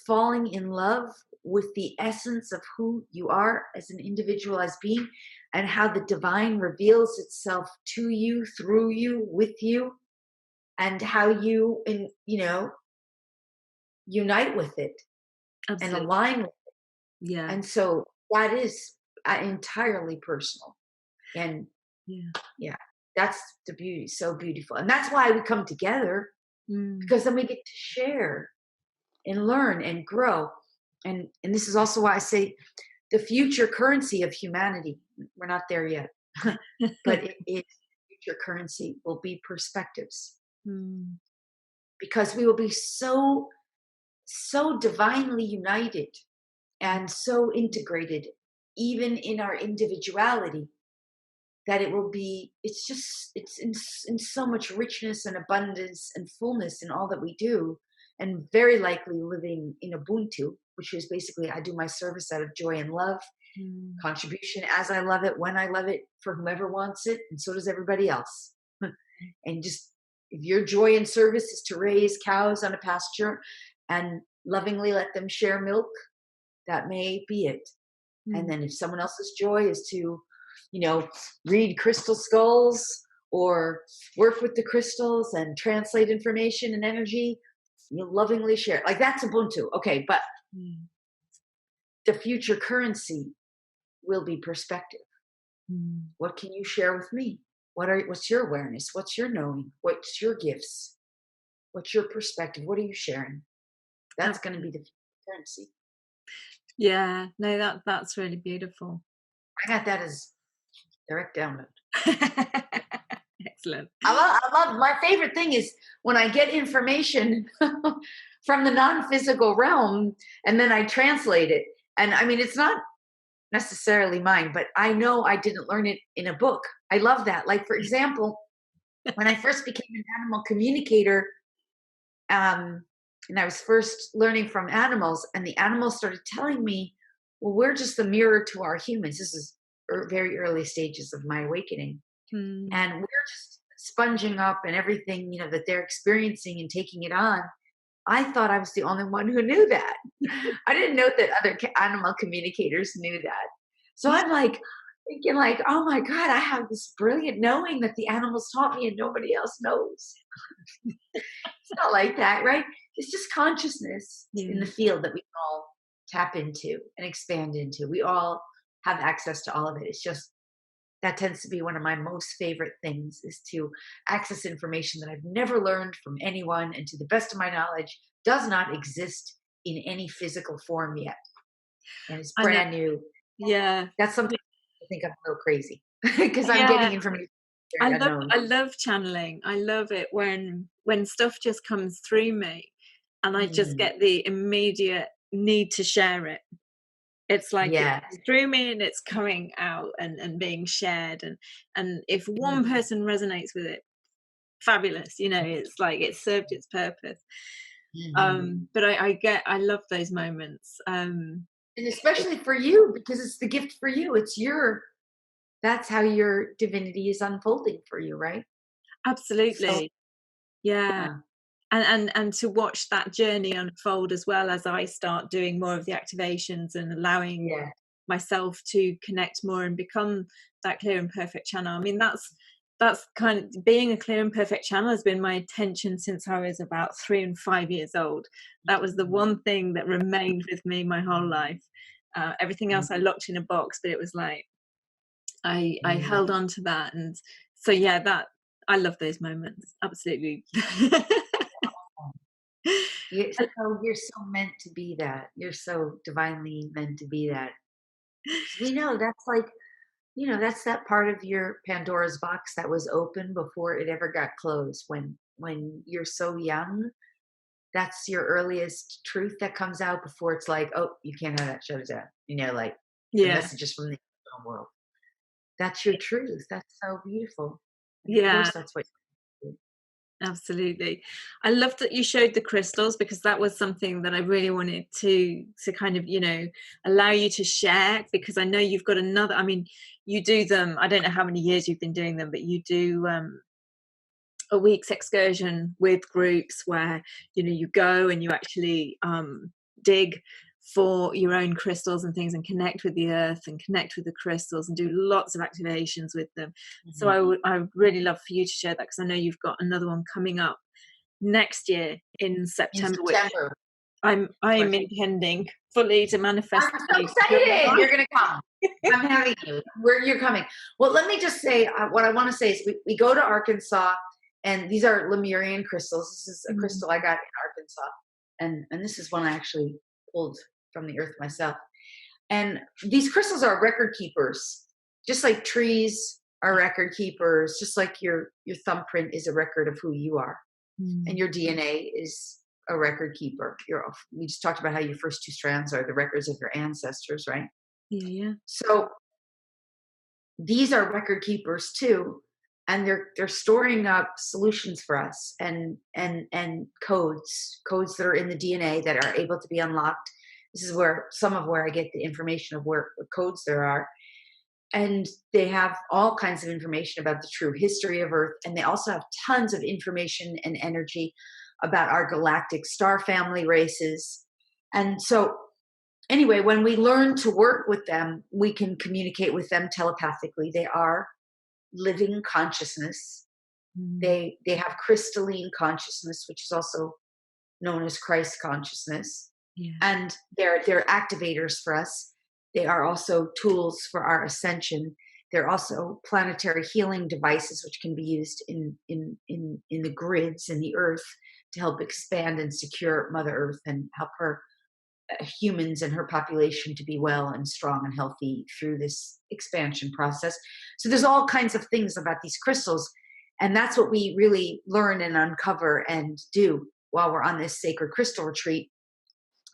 falling in love with the essence of who you are as an individualized being, and how the divine reveals itself to you, through you, with you, and how you unite with it. Absolutely. And align with it. Yeah. And so that is entirely personal. And that's the beauty. So beautiful. And that's why we come together, because then we get to share and learn and grow. And this is also why I say the future currency of humanity, we're not there yet, but future currency will be perspectives. Because we will be so divinely united and so integrated, even in our individuality, that it's in so much richness and abundance and fullness in all that we do, and very likely living in Ubuntu, which is basically I do my service out of joy and love, Contribution as I love it, when I love it, for whomever wants it, and so does everybody else. And just, if your joy and service is to raise cows on a pasture and lovingly let them share milk, that may be it. And then if someone else's joy is to, read crystal skulls or work with the crystals and translate information and energy, you lovingly share. Like, that's Ubuntu. Okay, but the future currency will be perspective. What can you share with me? What's your awareness? What's your knowing? What's your gifts? What's your perspective? What are you sharing? That's going to be the currency. Yeah, no, that's really beautiful. I got that as direct download. Excellent. I love, my favorite thing is when I get information from the non-physical realm and then I translate it. And I mean, it's not necessarily mine, but I know I didn't learn it in a book. I love that. Like, for example, when I first became an animal communicator, and I was first learning from animals, and the animals started telling me, well, we're just the mirror to our humans. This is very early stages of my awakening. And we're just sponging up and everything, that they're experiencing and taking it on. I thought I was the only one who knew that. I didn't know that other animal communicators knew that. So I'm like thinking like, oh my God, I have this brilliant knowing that the animals taught me and nobody else knows. It's not like that, right? It's just consciousness in the field that we all tap into and expand into. We all have access to all of it. It's just, that tends to be one of my most favorite things, is to access information that I've never learned from anyone, and to the best of my knowledge does not exist in any physical form yet. And it's brand new. Yeah. That's something I think I'm a little crazy because I'm getting information. I love channeling. I love it when stuff just comes through me and I just get the immediate need to share it. It's like it's through me and it's coming out and being shared. And if one person resonates with it, fabulous. It's like it served its purpose. But I love those moments. And especially for you, because it's the gift for you. That's how your divinity is unfolding for you, right? Absolutely. So, yeah. And to watch that journey unfold as well, as I start doing more of the activations and allowing myself to connect more and become that clear and perfect channel. I mean, that's kind of, being a clear and perfect channel has been my intention since I was about 3 and 5 years old. That was the one thing that remained with me my whole life. Everything else I locked in a box, but it was like I held on to that. And so that I love those moments. Absolutely. You're so meant to be that. You're so divinely meant to be that. We know that's like, that's that part of your Pandora's box that was open before it ever got closed. When you're so young, that's your earliest truth that comes out before it's like, oh, you can't have that, shut it down. Like the messages from the world. That's your truth. That's so beautiful. And of course, that's what. Absolutely. I love that you showed the crystals, because that was something that I really wanted to kind of, allow you to share, because I know you've got another, I mean, you do them, I don't know how many years you've been doing them, but you do a week's excursion with groups where, you go and you actually dig for your own crystals and things and connect with the earth and connect with the crystals and do lots of activations with them. So I would really love for you to share that, because I know you've got another one coming up next year in September. Which I'm intending fully to manifest. I'm so excited. You're going to come. I'm having you. You're coming. Well, let me just say, what I want to say is we go to Arkansas, and these are Lemurian crystals. This is a crystal I got in Arkansas. And this is one I actually pulled from the earth myself. And these crystals are record keepers, just like trees are record keepers, just like your thumbprint is a record of who you are. And your DNA is a record keeper. We just talked about how your first 2 strands are the records of your ancestors, right? Yeah. So these are record keepers too. And they're storing up solutions for us and codes that are in the DNA that are able to be unlocked This is where some of where I get the information of where codes there are. And they have all kinds of information about the true history of Earth. And they also have tons of information and energy about our galactic star family races. And so anyway, when we learn to work with them, we can communicate with them telepathically. They are living consciousness. They have crystalline consciousness, which is also known as Christ consciousness. Yeah. And they're activators for us. They are also tools for our ascension. They're also planetary healing devices, which can be used in the grids in the earth to help expand and secure Mother Earth and help her humans and her population to be well and strong and healthy through this expansion process. So there's all kinds of things about these crystals, and that's what we really learn and uncover and do while we're on this sacred crystal retreat.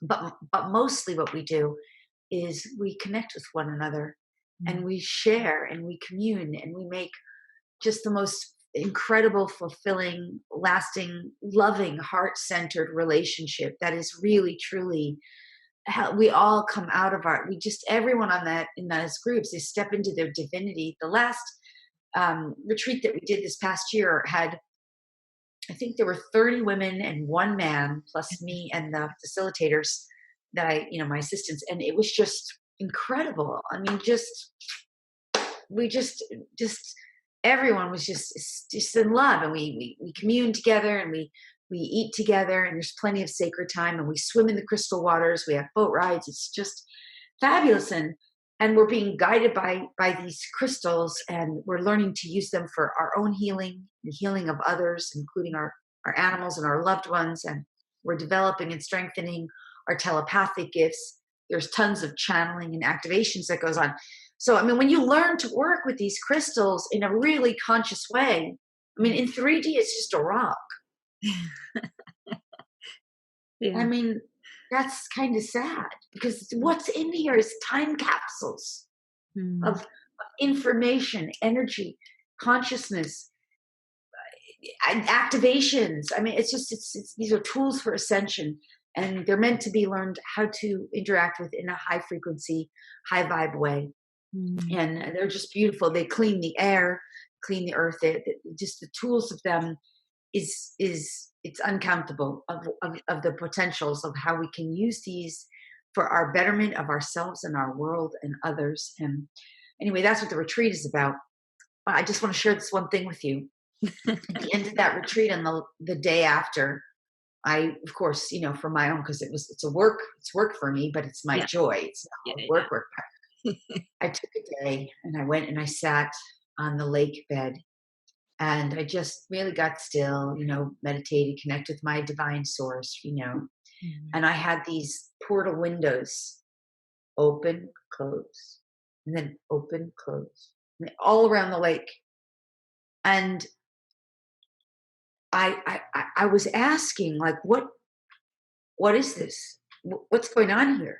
But mostly what we do is we connect with one another, and we share and we commune and we make just the most incredible, fulfilling, lasting, loving, heart-centered relationship that is really, truly how we all come out of everyone on that in those groups, they step into their divinity. The last retreat that we did this past year had, I think there were 30 women and 1 man, plus me and the facilitators that my assistants, and it was just incredible. I mean, everyone was just in love, and we commune together, and we eat together, and there's plenty of sacred time, and we swim in the crystal waters. We have boat rides. It's just fabulous. And we're being guided by these crystals, and we're learning to use them for our own healing, the healing of others, including our animals and our loved ones. And we're developing and strengthening our telepathic gifts. There's tons of channeling and activations that goes on. So, I mean, when you learn to work with these crystals in a really conscious way, I mean, in 3D, it's just a rock. Yeah. I mean, that's kind of sad, because what's in here is time capsules of information, energy, consciousness, and activations. I mean, it's these are tools for ascension, and they're meant to be learned how to interact with in a high frequency, high vibe way. And they're just beautiful. They clean the air, clean the earth. Just the tools of them it's uncountable of the potentials of how we can use these for our betterment of ourselves and our world and others. And anyway, that's what the retreat is about. I just want to share this one thing with you. At the end of that retreat, and the day after, I, of course, for my own, because it's work for me, but it's my joy. It's not work. I took a day and I went and I sat on the lake bed, and I just really got still, meditated, connect with my divine source, and I had these portal windows open, close, and then open, close, all around the lake. And I was asking, like, what is this? What's going on here?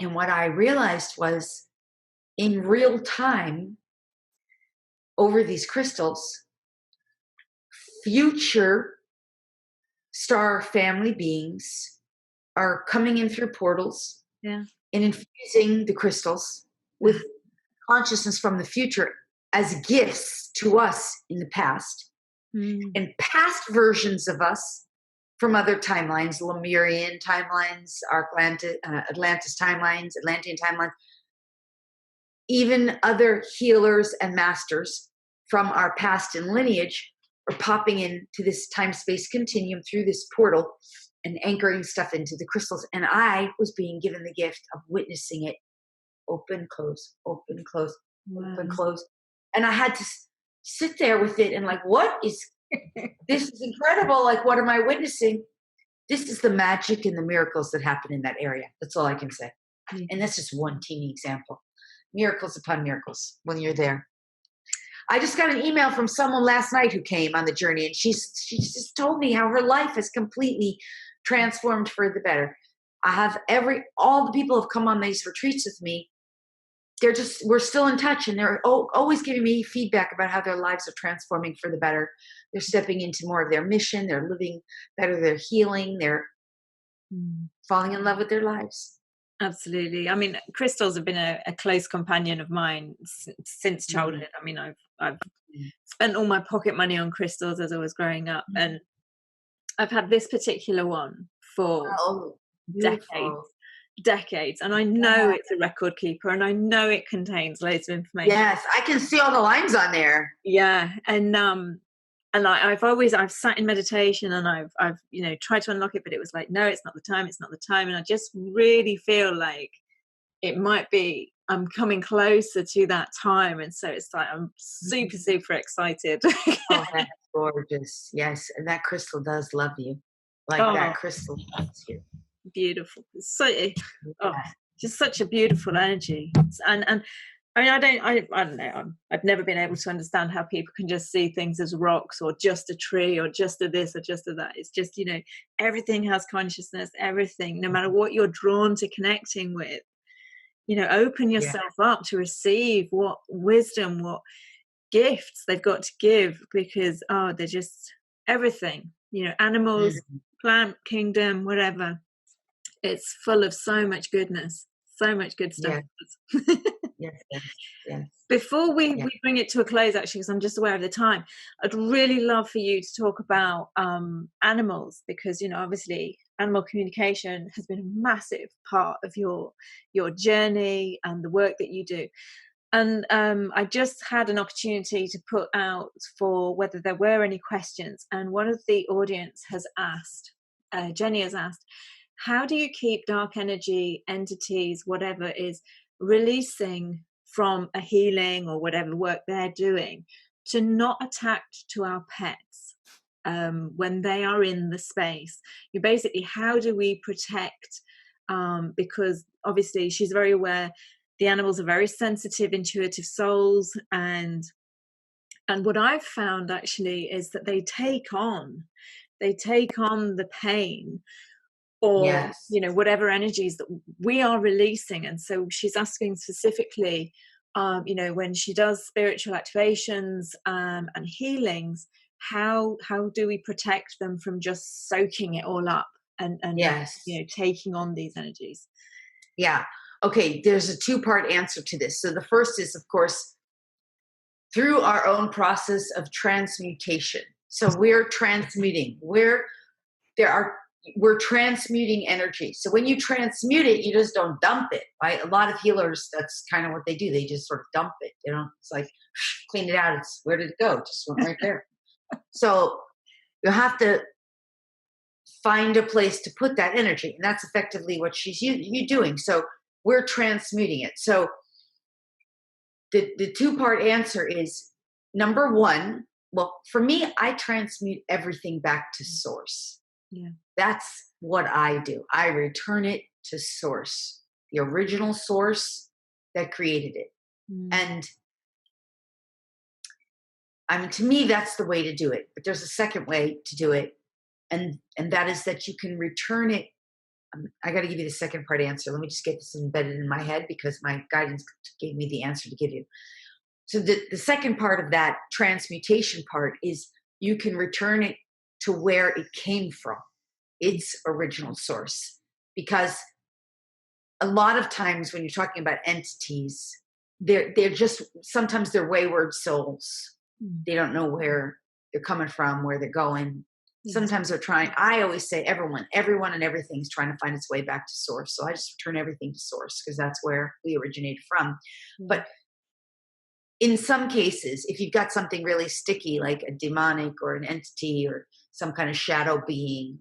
And what I realized was, in real time, over these crystals, future star family beings are coming in through portals and infusing the crystals with consciousness from the future as gifts to us in the past, and past versions of us from other timelines, Lemurian timelines, Atlantis timelines, Atlantean timelines, even other healers and masters from our past and lineage are popping into this time-space continuum through this portal and anchoring stuff into the crystals. And I was being given the gift of witnessing it open, close, open, close, open, close. And I had to sit there with it and like, this is incredible. Like, what am I witnessing? This is the magic and the miracles that happen in that area. That's all I can say. And that's just one teeny example. Miracles upon miracles when you're there. I just got an email from someone last night who came on the journey, and she just told me how her life has completely transformed for the better. I have all the people who have come on these retreats with me. We're still in touch, and they're always giving me feedback about how their lives are transforming for the better. They're stepping into more of their mission. They're living better. They're healing. falling in love with their lives. Absolutely. I mean, crystals have been a close companion of mine since childhood. I mean, I've spent all my pocket money on crystals as I was growing up, and I've had this particular one for decades, and I know it's a record keeper, and I know it contains loads of information. Yes, I can see all the lines on there. Yeah, and I've sat in meditation, and I've tried to unlock it, but it was like, no, it's not the time, and I just really feel like it might be, I'm coming closer to that time, and so it's like I'm super excited. Oh, that's gorgeous. Yes, and that crystal does love you. That crystal loves you. Beautiful. So just such a beautiful energy. And I mean, I don't know, I've never been able to understand how people can just see things as rocks, or just a tree, or just a this, or just a that. It's just, everything has consciousness, everything, no matter what you're drawn to connecting with. Open yourself up to receive what wisdom, what gifts they've got to give, because they're just everything. Animals, plant kingdom, whatever. It's full of so much goodness, so much good stuff. Yes. Before we bring it to a close, actually, because I'm just aware of the time, I'd really love for you to talk about animals, because obviously animal communication has been a massive part of your journey and the work that you do. And I just had an opportunity to put out for whether there were any questions, and one of the audience has asked, Jenny has asked, how do you keep dark energy entities, whatever is releasing from a healing or whatever work they're doing, to not attack to our pets when they are in the space? How do we protect, because obviously she's very aware the animals are very sensitive, intuitive souls, and what I've found actually is that they take on the pain, or whatever energies that we are releasing. And so she's asking specifically, when she does spiritual activations and healings, how do we protect them from just soaking it all up and taking on these energies? Okay, there's a two-part answer to this. So the first is, of course, through our own process of transmutation. So we're transmuting. We're transmuting energy. So when you transmute it, you just don't dump it, right? A lot of healers, that's kind of what they do. They just sort of dump it. It's like, clean it out. It's, where did it go? It just went right there. So you have to find a place to put that energy. And that's effectively what you doing. So we're transmuting it. So the two-part answer is, number one, well, for me, I transmute everything back to source. Yeah. That's what I do. I return it to source, the original source that created it. And I mean, to me, that's the way to do it. But there's a second way to do it. And that is that you can return it. I got to give you the second part answer. Let me just get this embedded in my head, because my guidance gave me the answer to give you. So the second part of that transmutation part is you can return it to where it came from, its original source. Because a lot of times when you're talking about entities, they're just, sometimes they're wayward souls. They don't know where they're coming from, where they're going. Sometimes they're trying. I always say everyone and everything's trying to find its way back to source. So I just return everything to source, because that's where we originated from. But in some cases, if you've got something really sticky, like a demonic or an entity or some kind of shadow being,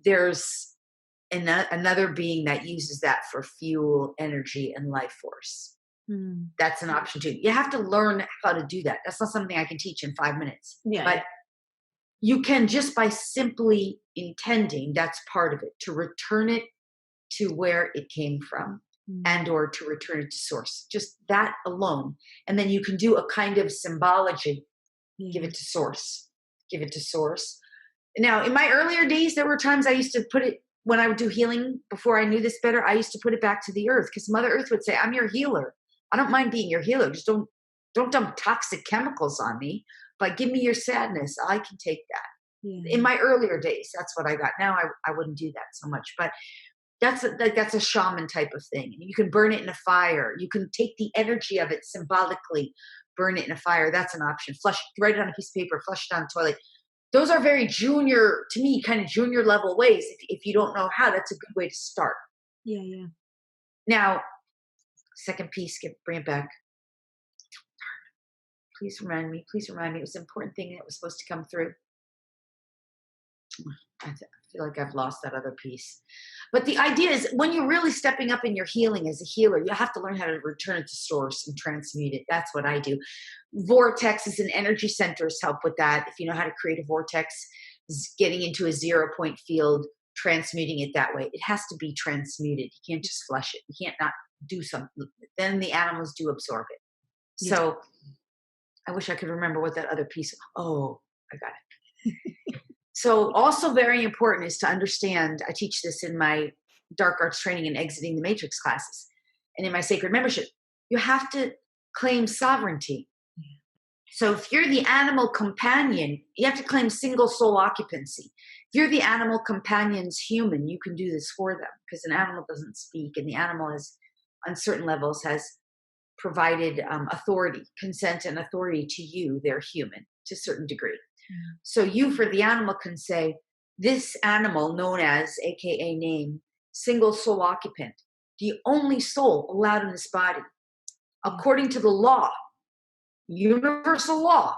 there's another being that uses that for fuel, energy, and life force. That's an option too. You have to learn how to do that. That's not something I can teach in 5 minutes. But you can, just by simply intending, that's part of it, to return it to where it came from, and or to return it to source. Just that alone. And then you can do a kind of symbology. Give it to source. Give it to source. Now, in my earlier days, there were times I used to put it, when I would do healing, before I knew this better, I used to put it back to the earth, because Mother Earth would say, I'm your healer. I don't mind being your healer. Just don't dump toxic chemicals on me, but give me your sadness. I can take that. In my earlier days, that's what I got. Now I wouldn't do that so much, but that's a shaman type of thing. You can burn it in a fire. You can take the energy of it symbolically, burn it in a fire. That's an option. Write it on a piece of paper, flush it down the toilet. Those are very junior, to me, kind of junior level ways. If you don't know how, that's a good way to start. Yeah. Now, second piece, bring it back. Please remind me. It was an important thing that was supposed to come through. I feel like I've lost that other piece. But the idea is, when you're really stepping up in your healing as a healer, you have to learn how to return it to source and transmute it. That's what I do. Vortexes and energy centers help with that. If you know how to create a vortex, getting into a 0 point field, transmuting it that way. It has to be transmuted. You can't just flush it. You can't not do something. Then the animals do absorb it. Yeah. So I wish I could remember what that other piece. Oh, I got it. So also very important is to understand, I teach this in my Dark Arts training and Exiting the Matrix classes, and in my Sacred Membership, you have to claim sovereignty. So if you're the animal companion, you have to claim single soul occupancy. If you're the animal companion's human, you can do this for them, because an animal doesn't speak, and the animal is, on certain levels, has provided authority, consent and authority to you, their human, to a certain degree. So you, for the animal, can say, this animal known as, AKA name, single soul occupant, the only soul allowed in this body, according to the law, universal law,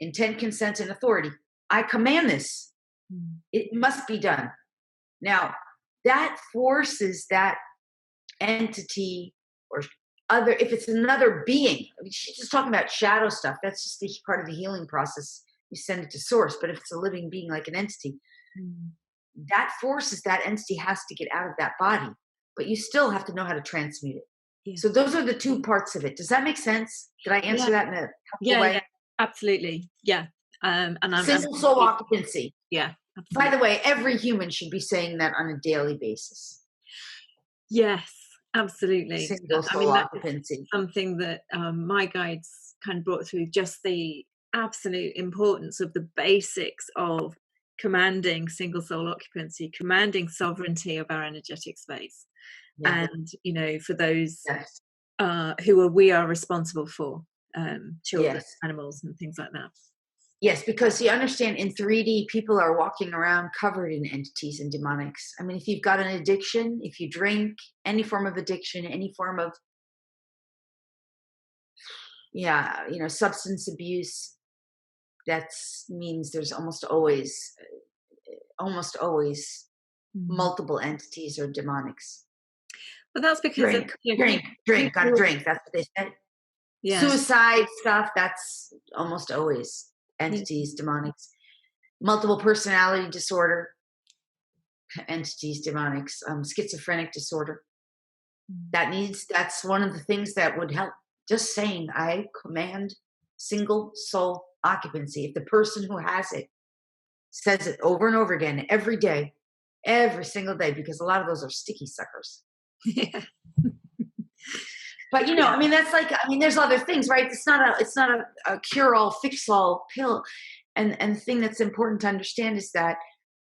intent, consent, and authority, I command this. It must be done. Now, that forces that entity or other, if it's another being, I mean, she's just talking about shadow stuff. That's just the part of the healing process. You send it to source. But if it's a living being like an entity, that forces that entity has to get out of that body. But you still have to know how to transmute it. Yeah. So those are the two parts of it. Does that make sense? Did I answer that in a helpful way? Yeah, absolutely. Yeah. And single soul occupancy. Yeah. Absolutely. By the way, every human should be saying that on a daily basis. Yes, absolutely. Single soul occupancy. Something that my guides kind of brought through, just the absolute importance of the basics of commanding single soul occupancy, commanding sovereignty of our energetic space. Yeah. And, you know, for those who we are responsible for, children, animals and things like that. Yes, because you understand, in 3D, people are walking around covered in entities and demonics. I mean, if you've got an addiction, if you drink, any form of addiction, any form of, substance abuse, that means there's almost always multiple entities or demonics. But that's because drink, gotta drink. That's what they said. Yeah. Suicide stuff, that's almost always entities, demonics. Multiple personality disorder, entities, demonics. Schizophrenic disorder. That's one of the things that would help. Just saying, I command single soul occupancy. If the person who has it says it over and over again, every day, every single day, because a lot of those are sticky suckers. Yeah. But I mean, that's like, there's other things, right? It's not a cure-all, fix-all pill. And the thing that's important to understand is that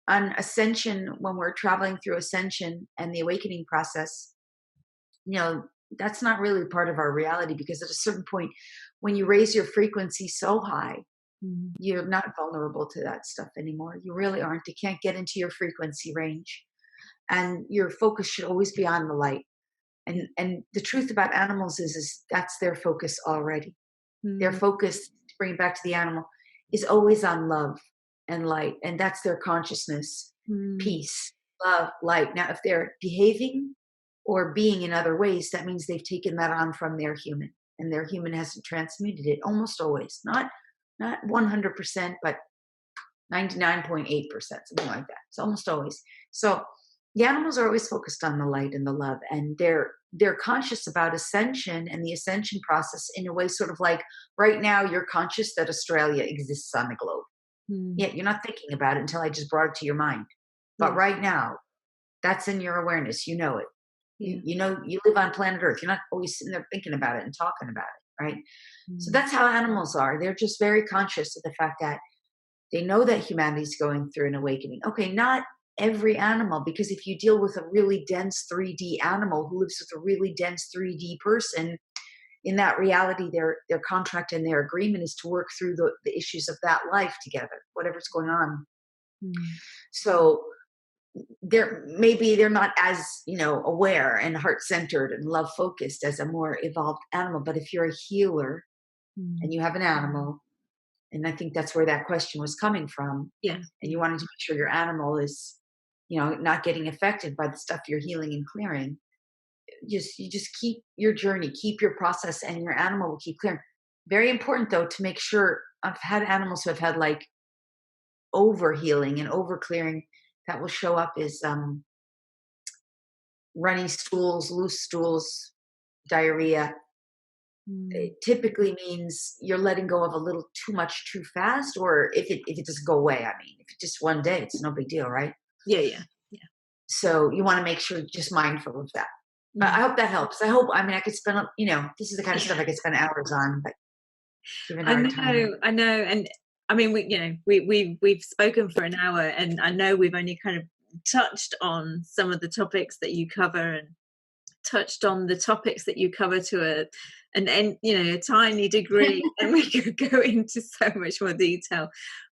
on Ascension, when we're traveling through Ascension and the awakening process, that's not really part of our reality, because at a certain point, when you raise your frequency so high, you're not vulnerable to that stuff anymore. You really aren't. You can't get into your frequency range. And your focus should always be on the light. And the truth about animals is that's their focus already. Their focus, to bring it back to the animal, is always on love and light. And that's their consciousness, peace, love, light. Now, if they're behaving or being in other ways, that means they've taken that on from their human. And their human hasn't transmuted it, almost always. Not 100%, but 99.8%, something like that. It's almost always. So the animals are always focused on the light and the love, and they're conscious about ascension and the ascension process in a way, sort of like right now you're conscious that Australia exists on the globe. Yeah, you're not thinking about it until I just brought it to your mind. But right now, that's in your awareness. You know it. Yeah. You live on planet Earth. You're not always sitting there thinking about it and talking about it, right? So that's how animals are. They're just very conscious of the fact that They know that humanity's going through an awakening. Okay, not every animal, because if you deal with a really dense 3D animal who lives with a really dense 3D person, in that reality, their contract and their agreement is to work through the issues of that life together, whatever's going on. So they're not as, aware and heart-centered and love-focused as a more evolved animal. But if you're a healer and you have an animal, and I think that's where that question was coming from, Yeah. and you wanted to make sure your animal is, not getting affected by the stuff you're healing and clearing, you just keep your journey, keep your process, and your animal will keep clearing. Very important, though, to make sure. I've had animals who have had like over healing and over clearing that will show up is runny stools, loose stools, diarrhea. It typically means you're letting go of a little too much too fast, or if it doesn't go away. I mean, if it's just one day, it's no big deal, right? Yeah. So you want to make sure you're just mindful of that. But I hope that helps. I could spend, this is the kind of stuff I could spend hours on, but given our time. I know. And I mean, we've spoken for an hour, and I know we've only kind of touched on some of the topics that you cover, and touched on the topics that you cover to a tiny degree, and we could go into so much more detail.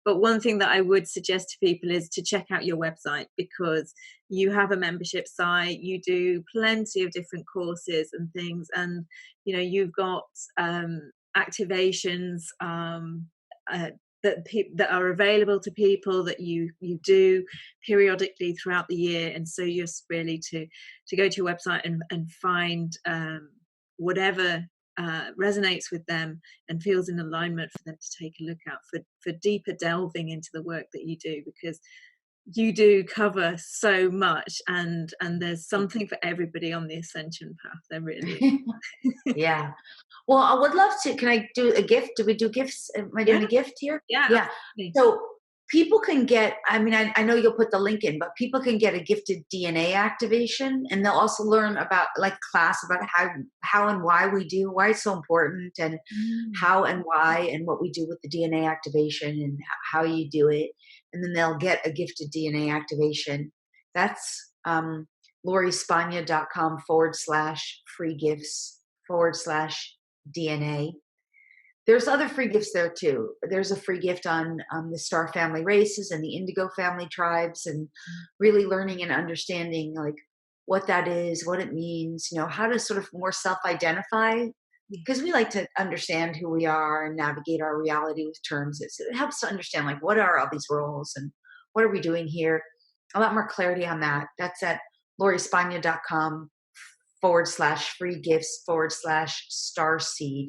But one thing that I would suggest to people is to check out your website, because you have a membership site, you do plenty of different courses and things, and you've got activations that are available to people that you do periodically throughout the year. And so just really to go to your website and find whatever resonates with them and feels in alignment for them to take a look at for deeper delving into the work that you do, because you do cover so much, and there's something for everybody on the ascension path. There really is. Yeah. Well, I would love to. Can I do a gift? Do we do gifts? Am I doing a gift here? Yeah. Absolutely. So people can get, I know you'll put the link in, but people can get a gifted DNA activation, and they'll also learn about like class about how and why it's so important, and how and why, and what we do with the DNA activation and how you do it. And then they'll get a gifted DNA activation. That's LoriSpagna.com/free gifts/DNA. There's other free gifts there too. There's a free gift on the star family races and the indigo family tribes, and really learning and understanding like what that is, what it means, how to sort of more self-identify, because we like to understand who we are and navigate our reality with terms. It helps to understand like what are all these roles and what are we doing here. A lot more clarity on that. That's at LoriSpagna.com/free gifts/Starseed.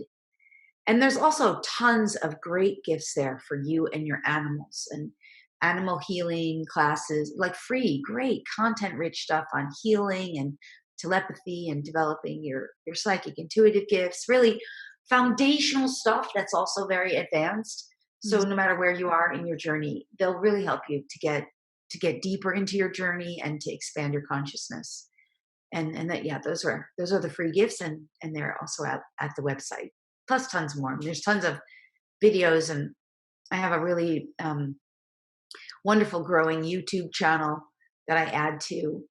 And there's also tons of great gifts there for you and your animals, and animal healing classes, like free, great content rich stuff on healing and telepathy and developing your psychic intuitive gifts, really foundational stuff that's also very advanced. So no matter where you are in your journey, they'll really help you to get deeper into your journey and to expand your consciousness. And that, those are the free gifts, and they're also at the website, plus tons more. There's tons of videos, and I have a really wonderful growing YouTube channel that I add to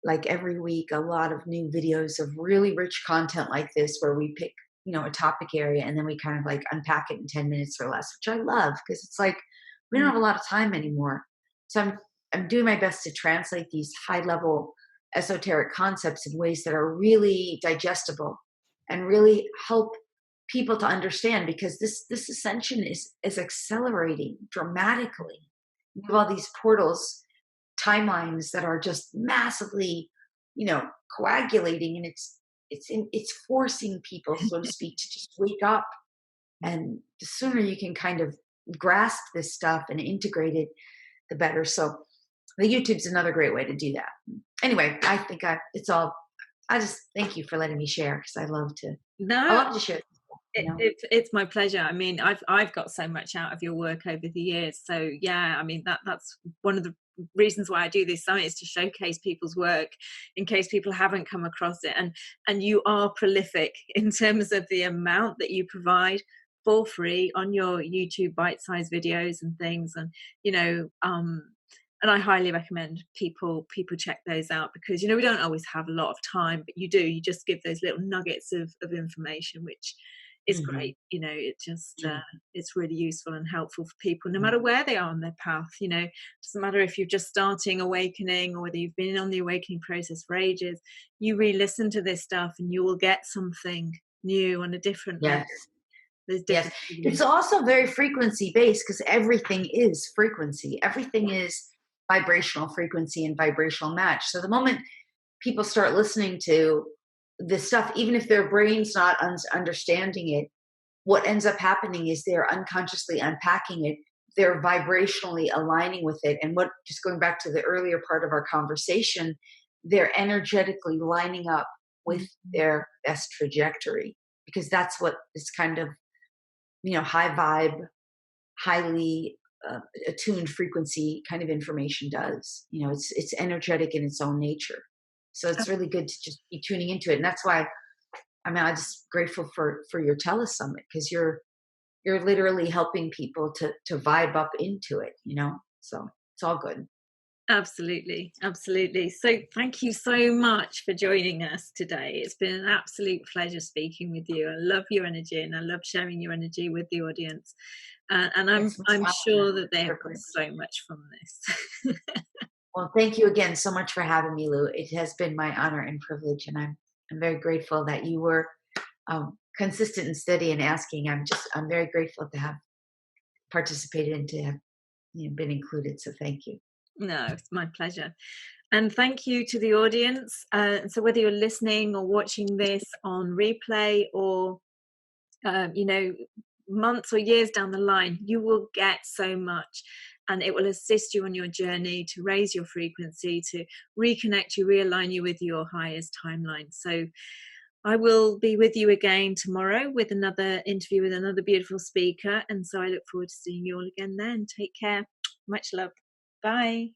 like every week, a lot of new videos of really rich content like this, where we pick a topic area and then we kind of like unpack it in 10 minutes or less, which I love, because it's like we don't have a lot of time anymore. So I'm doing my best to translate these high level esoteric concepts in ways that are really digestible and really help people to understand, because this ascension is accelerating dramatically. We have all these portals, timelines that are just massively, coagulating, and it's forcing people, so to speak, to just wake up. And the sooner you can kind of grasp this stuff and integrate it, the better. So the YouTube's another great way to do that. Anyway, I think I just thank you for letting me share, because I love to share. It's my pleasure. I mean, I've got so much out of your work over the years. So yeah, I mean that's one of the reasons why I do this summit, is to showcase people's work in case people haven't come across it. And you are prolific in terms of the amount that you provide for free on your YouTube bite-sized videos and things. And and I highly recommend people check those out, because we don't always have a lot of time, but you just give those little nuggets of information, which is great. It just it's really useful and helpful for people, no matter where they are on their path. Doesn't matter if you're just starting awakening or whether you've been on the awakening process for ages. You re-listen to this stuff and you will get something new on a different level. There's Yes, it's also very frequency based, because everything is frequency. Everything is vibrational frequency and vibrational match. So the moment people start listening to this stuff, even if their brain's not understanding it, what ends up happening is they're unconsciously unpacking it. They're vibrationally aligning with it. And just going back to the earlier part of our conversation, they're energetically lining up with their best trajectory, because that's what this kind of high vibe, highly attuned frequency kind of information does. It's energetic in its own nature. So it's really good to just be tuning into it. And that's why, I'm just grateful for your telesummit, because you're literally helping people to vibe up into it, so it's all good. Absolutely. So thank you so much for joining us today. It's been an absolute pleasure speaking with you. I love your energy, and I love sharing your energy with the audience. And I'm sure that they have got so much from this. Well, thank you again so much for having me, Lou. It has been my honor and privilege, and I'm very grateful that you were consistent and steady in asking. I'm very grateful to have participated and to have been included. So thank you. No, it's my pleasure. And thank you to the audience. So whether you're listening or watching this on replay, or months or years down the line, you will get so much, and it will assist you on your journey to raise your frequency, to reconnect you, realign you with your highest timeline. So I will be with you again tomorrow with another interview with another beautiful speaker. And so I look forward to seeing you all again then. Take care. Much love. Bye.